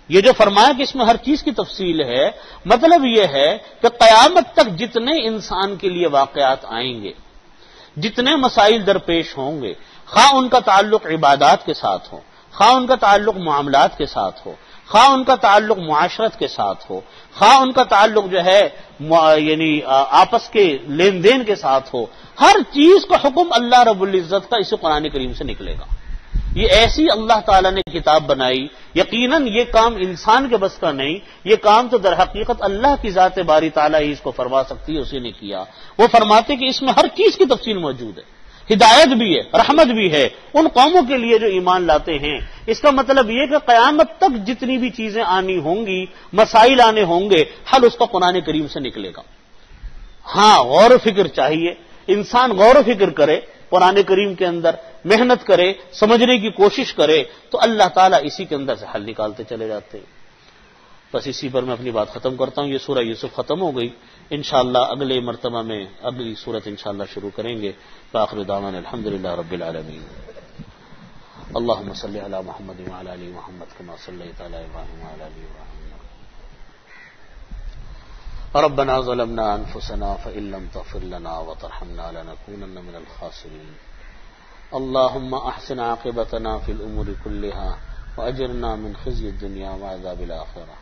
یہ جو فرمایا کہ اس میں ہر چیز کی تفصیل ہے، مطلب یہ ہے کہ قیامت تک جتنے انسان کے لیے واقعات آئیں گے، جتنے مسائل درپیش ہوں گے، خواہ ان کا تعلق عبادات کے ساتھ ہو، خواہ ان کا تعلق معاملات کے ساتھ ہو، خواہ ان کا تعلق معاشرت کے ساتھ ہو، خواہ ان کا تعلق جو ہے یعنی آپس کے لین دین کے ساتھ ہو، ہر چیز کا حکم اللہ رب العزت کا اسی قرآن کریم سے نکلے گا۔ یہ ایسی اللہ تعالیٰ نے کتاب بنائی، یقیناً یہ کام انسان کے بس کا نہیں، یہ کام تو در حقیقت اللہ کی ذات باری تعالیٰ ہی اس کو فرما سکتی ہے، اسی نے کیا۔ وہ فرماتے کہ اس میں ہر چیز کی تفصیل موجود ہے، ہدایت بھی ہے، رحمت بھی ہے ان قوموں کے لیے جو ایمان لاتے ہیں۔ اس کا مطلب یہ کہ قیامت تک جتنی بھی چیزیں آنی ہوں گی، مسائل آنے ہوں گے، حل اس کا قرآن کریم سے نکلے گا۔ ہاں، غور و فکر چاہیے، انسان غور و فکر کرے قرآن کریم کے اندر، محنت کرے، سمجھنے کی کوشش کرے تو اللہ تعالیٰ اسی کے اندر سے حل نکالتے چلے جاتے ہیں۔ بس اسی پر میں اپنی بات ختم کرتا ہوں۔ یہ سورہ یوسف ختم ہو گئی، انشاءاللہ اگلے مرتبہ میں اگلی سورت انشاءاللہ شروع کریں گے۔ فآخر دعوانا الحمدللہ رب العالمین۔ اللہم صلی علی محمد وعلی آل محمد کما صلیت علی ابراہیم وعلی آل ابراہیم۔ ربنا ظلمنا انفسنا فإن لم تغفر لنا وترحمنا لنكونن من الخاسرين۔ اللهم احسن عاقبتنا في الامور كلها واجرنا من خزي الدنيا وعذاب الاخره۔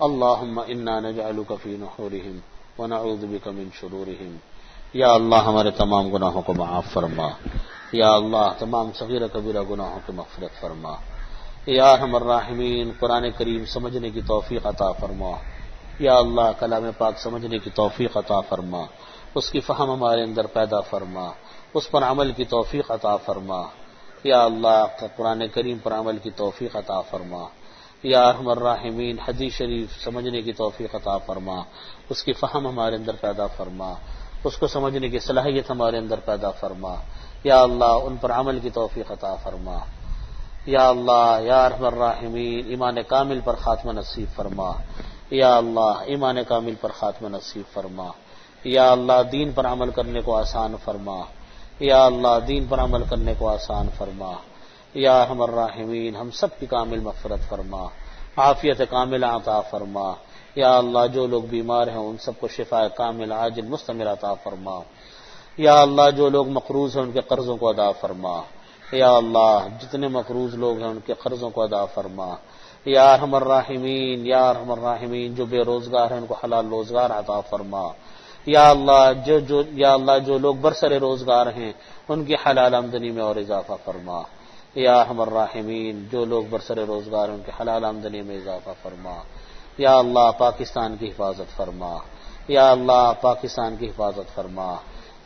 اللهم انا نجعلك في نحورهم ونعوذ بك من شرورهم۔ یا اللہ ہمارے تمام گناہوں کو معاف فرما، یا اللہ تمام صغیرہ کبیرہ گناہوں کی مغفرت فرما، یا ارحم الراحمین قرآن کریم سمجھنے کی توفیق عطا فرما، یا اللہ کلام پاک سمجھنے کی توفیق عطا فرما، اس کی فہم ہمارے اندر پیدا فرما۔ اس پر عمل کی توفیق عطا فرما۔ یا اللہ قرآن کریم پر عمل کی توفیق عطا فرما۔ یا ارحم الراحمین حدیث شریف سمجھنے کی توفیق عطا فرما، اس کی فہم ہمارے اندر پیدا فرما، اس کو سمجھنے کی صلاحیت ہمارے اندر پیدا فرما۔ یا اللہ ان پر عمل کی توفیق عطا فرما۔ یا اللہ یا ارحم الراحمین ایمان کامل پر خاتمہ نصیب فرما۔ یا اللہ ایمان کامل پر خاتمہ نصیب فرما۔ یا اللہ دین پر عمل کرنے کو آسان فرما۔ یا اللہ دین پر عمل کرنے کو آسان فرما۔ یا ارحم الراحمین ہم سب کی کامل مغفرت فرما، عافیت کامل عطا فرما۔ یا اللہ جو لوگ بیمار ہیں ان سب کو شفا کامل عاجل مستمر عطا فرما۔ یا اللہ جو لوگ مقروض ہیں ان کے قرضوں کو ادا فرما۔ یا اللہ جتنے مقروض لوگ ہیں ان کے قرضوں کو ادا فرما۔ یا ارحم الراحمین یا ارحم الراحمین جو بے روزگار ہیں ان کو حلال روزگار عطا فرما۔ یا اللہ جو لوگ برسر روزگار ہیں ان کی حلال آمدنی میں اور اضافہ فرما۔ یا ارحم الراحمین جو لوگ برسر روزگار ہیں ان کی حلال آمدنی میں اضافہ فرما۔ یا اللہ پاکستان کی حفاظت فرما۔ یا اللہ پاکستان کی حفاظت فرما۔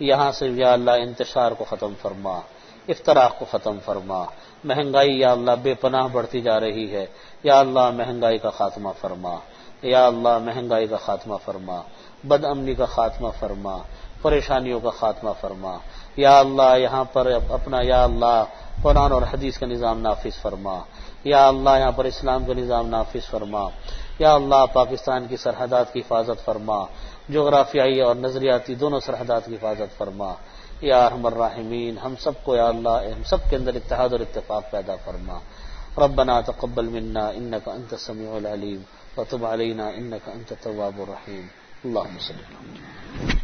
یہاں سے یا اللہ انتشار کو ختم فرما، افتراق کو ختم فرما۔ مہنگائی یا اللہ بے پناہ بڑھتی جا رہی ہے، یا اللہ مہنگائی کا خاتمہ فرما۔ یا اللہ مہنگائی کا خاتمہ فرما، بد امنی کا خاتمہ فرما، پریشانیوں کا خاتمہ فرما۔ یا اللہ یہاں پر اپنا یا اللہ قرآن اور حدیث کا نظام نافذ فرما۔ یا اللہ یہاں پر اسلام کا نظام نافذ فرما۔ یا اللہ پاکستان کی سرحدات کی حفاظت فرما، جغرافیائی اور نظریاتی دونوں سرحدات کی حفاظت فرما۔ یا ارحم الراحمین ہم سب کو یا اللہ ہم سب کے اندر اتحاد اور اتفاق پیدا فرما۔ ربنا تقبل منا انك انت السميع العليم وتب علينا انك انت التواب الرحيم اللهم صل على محمد۔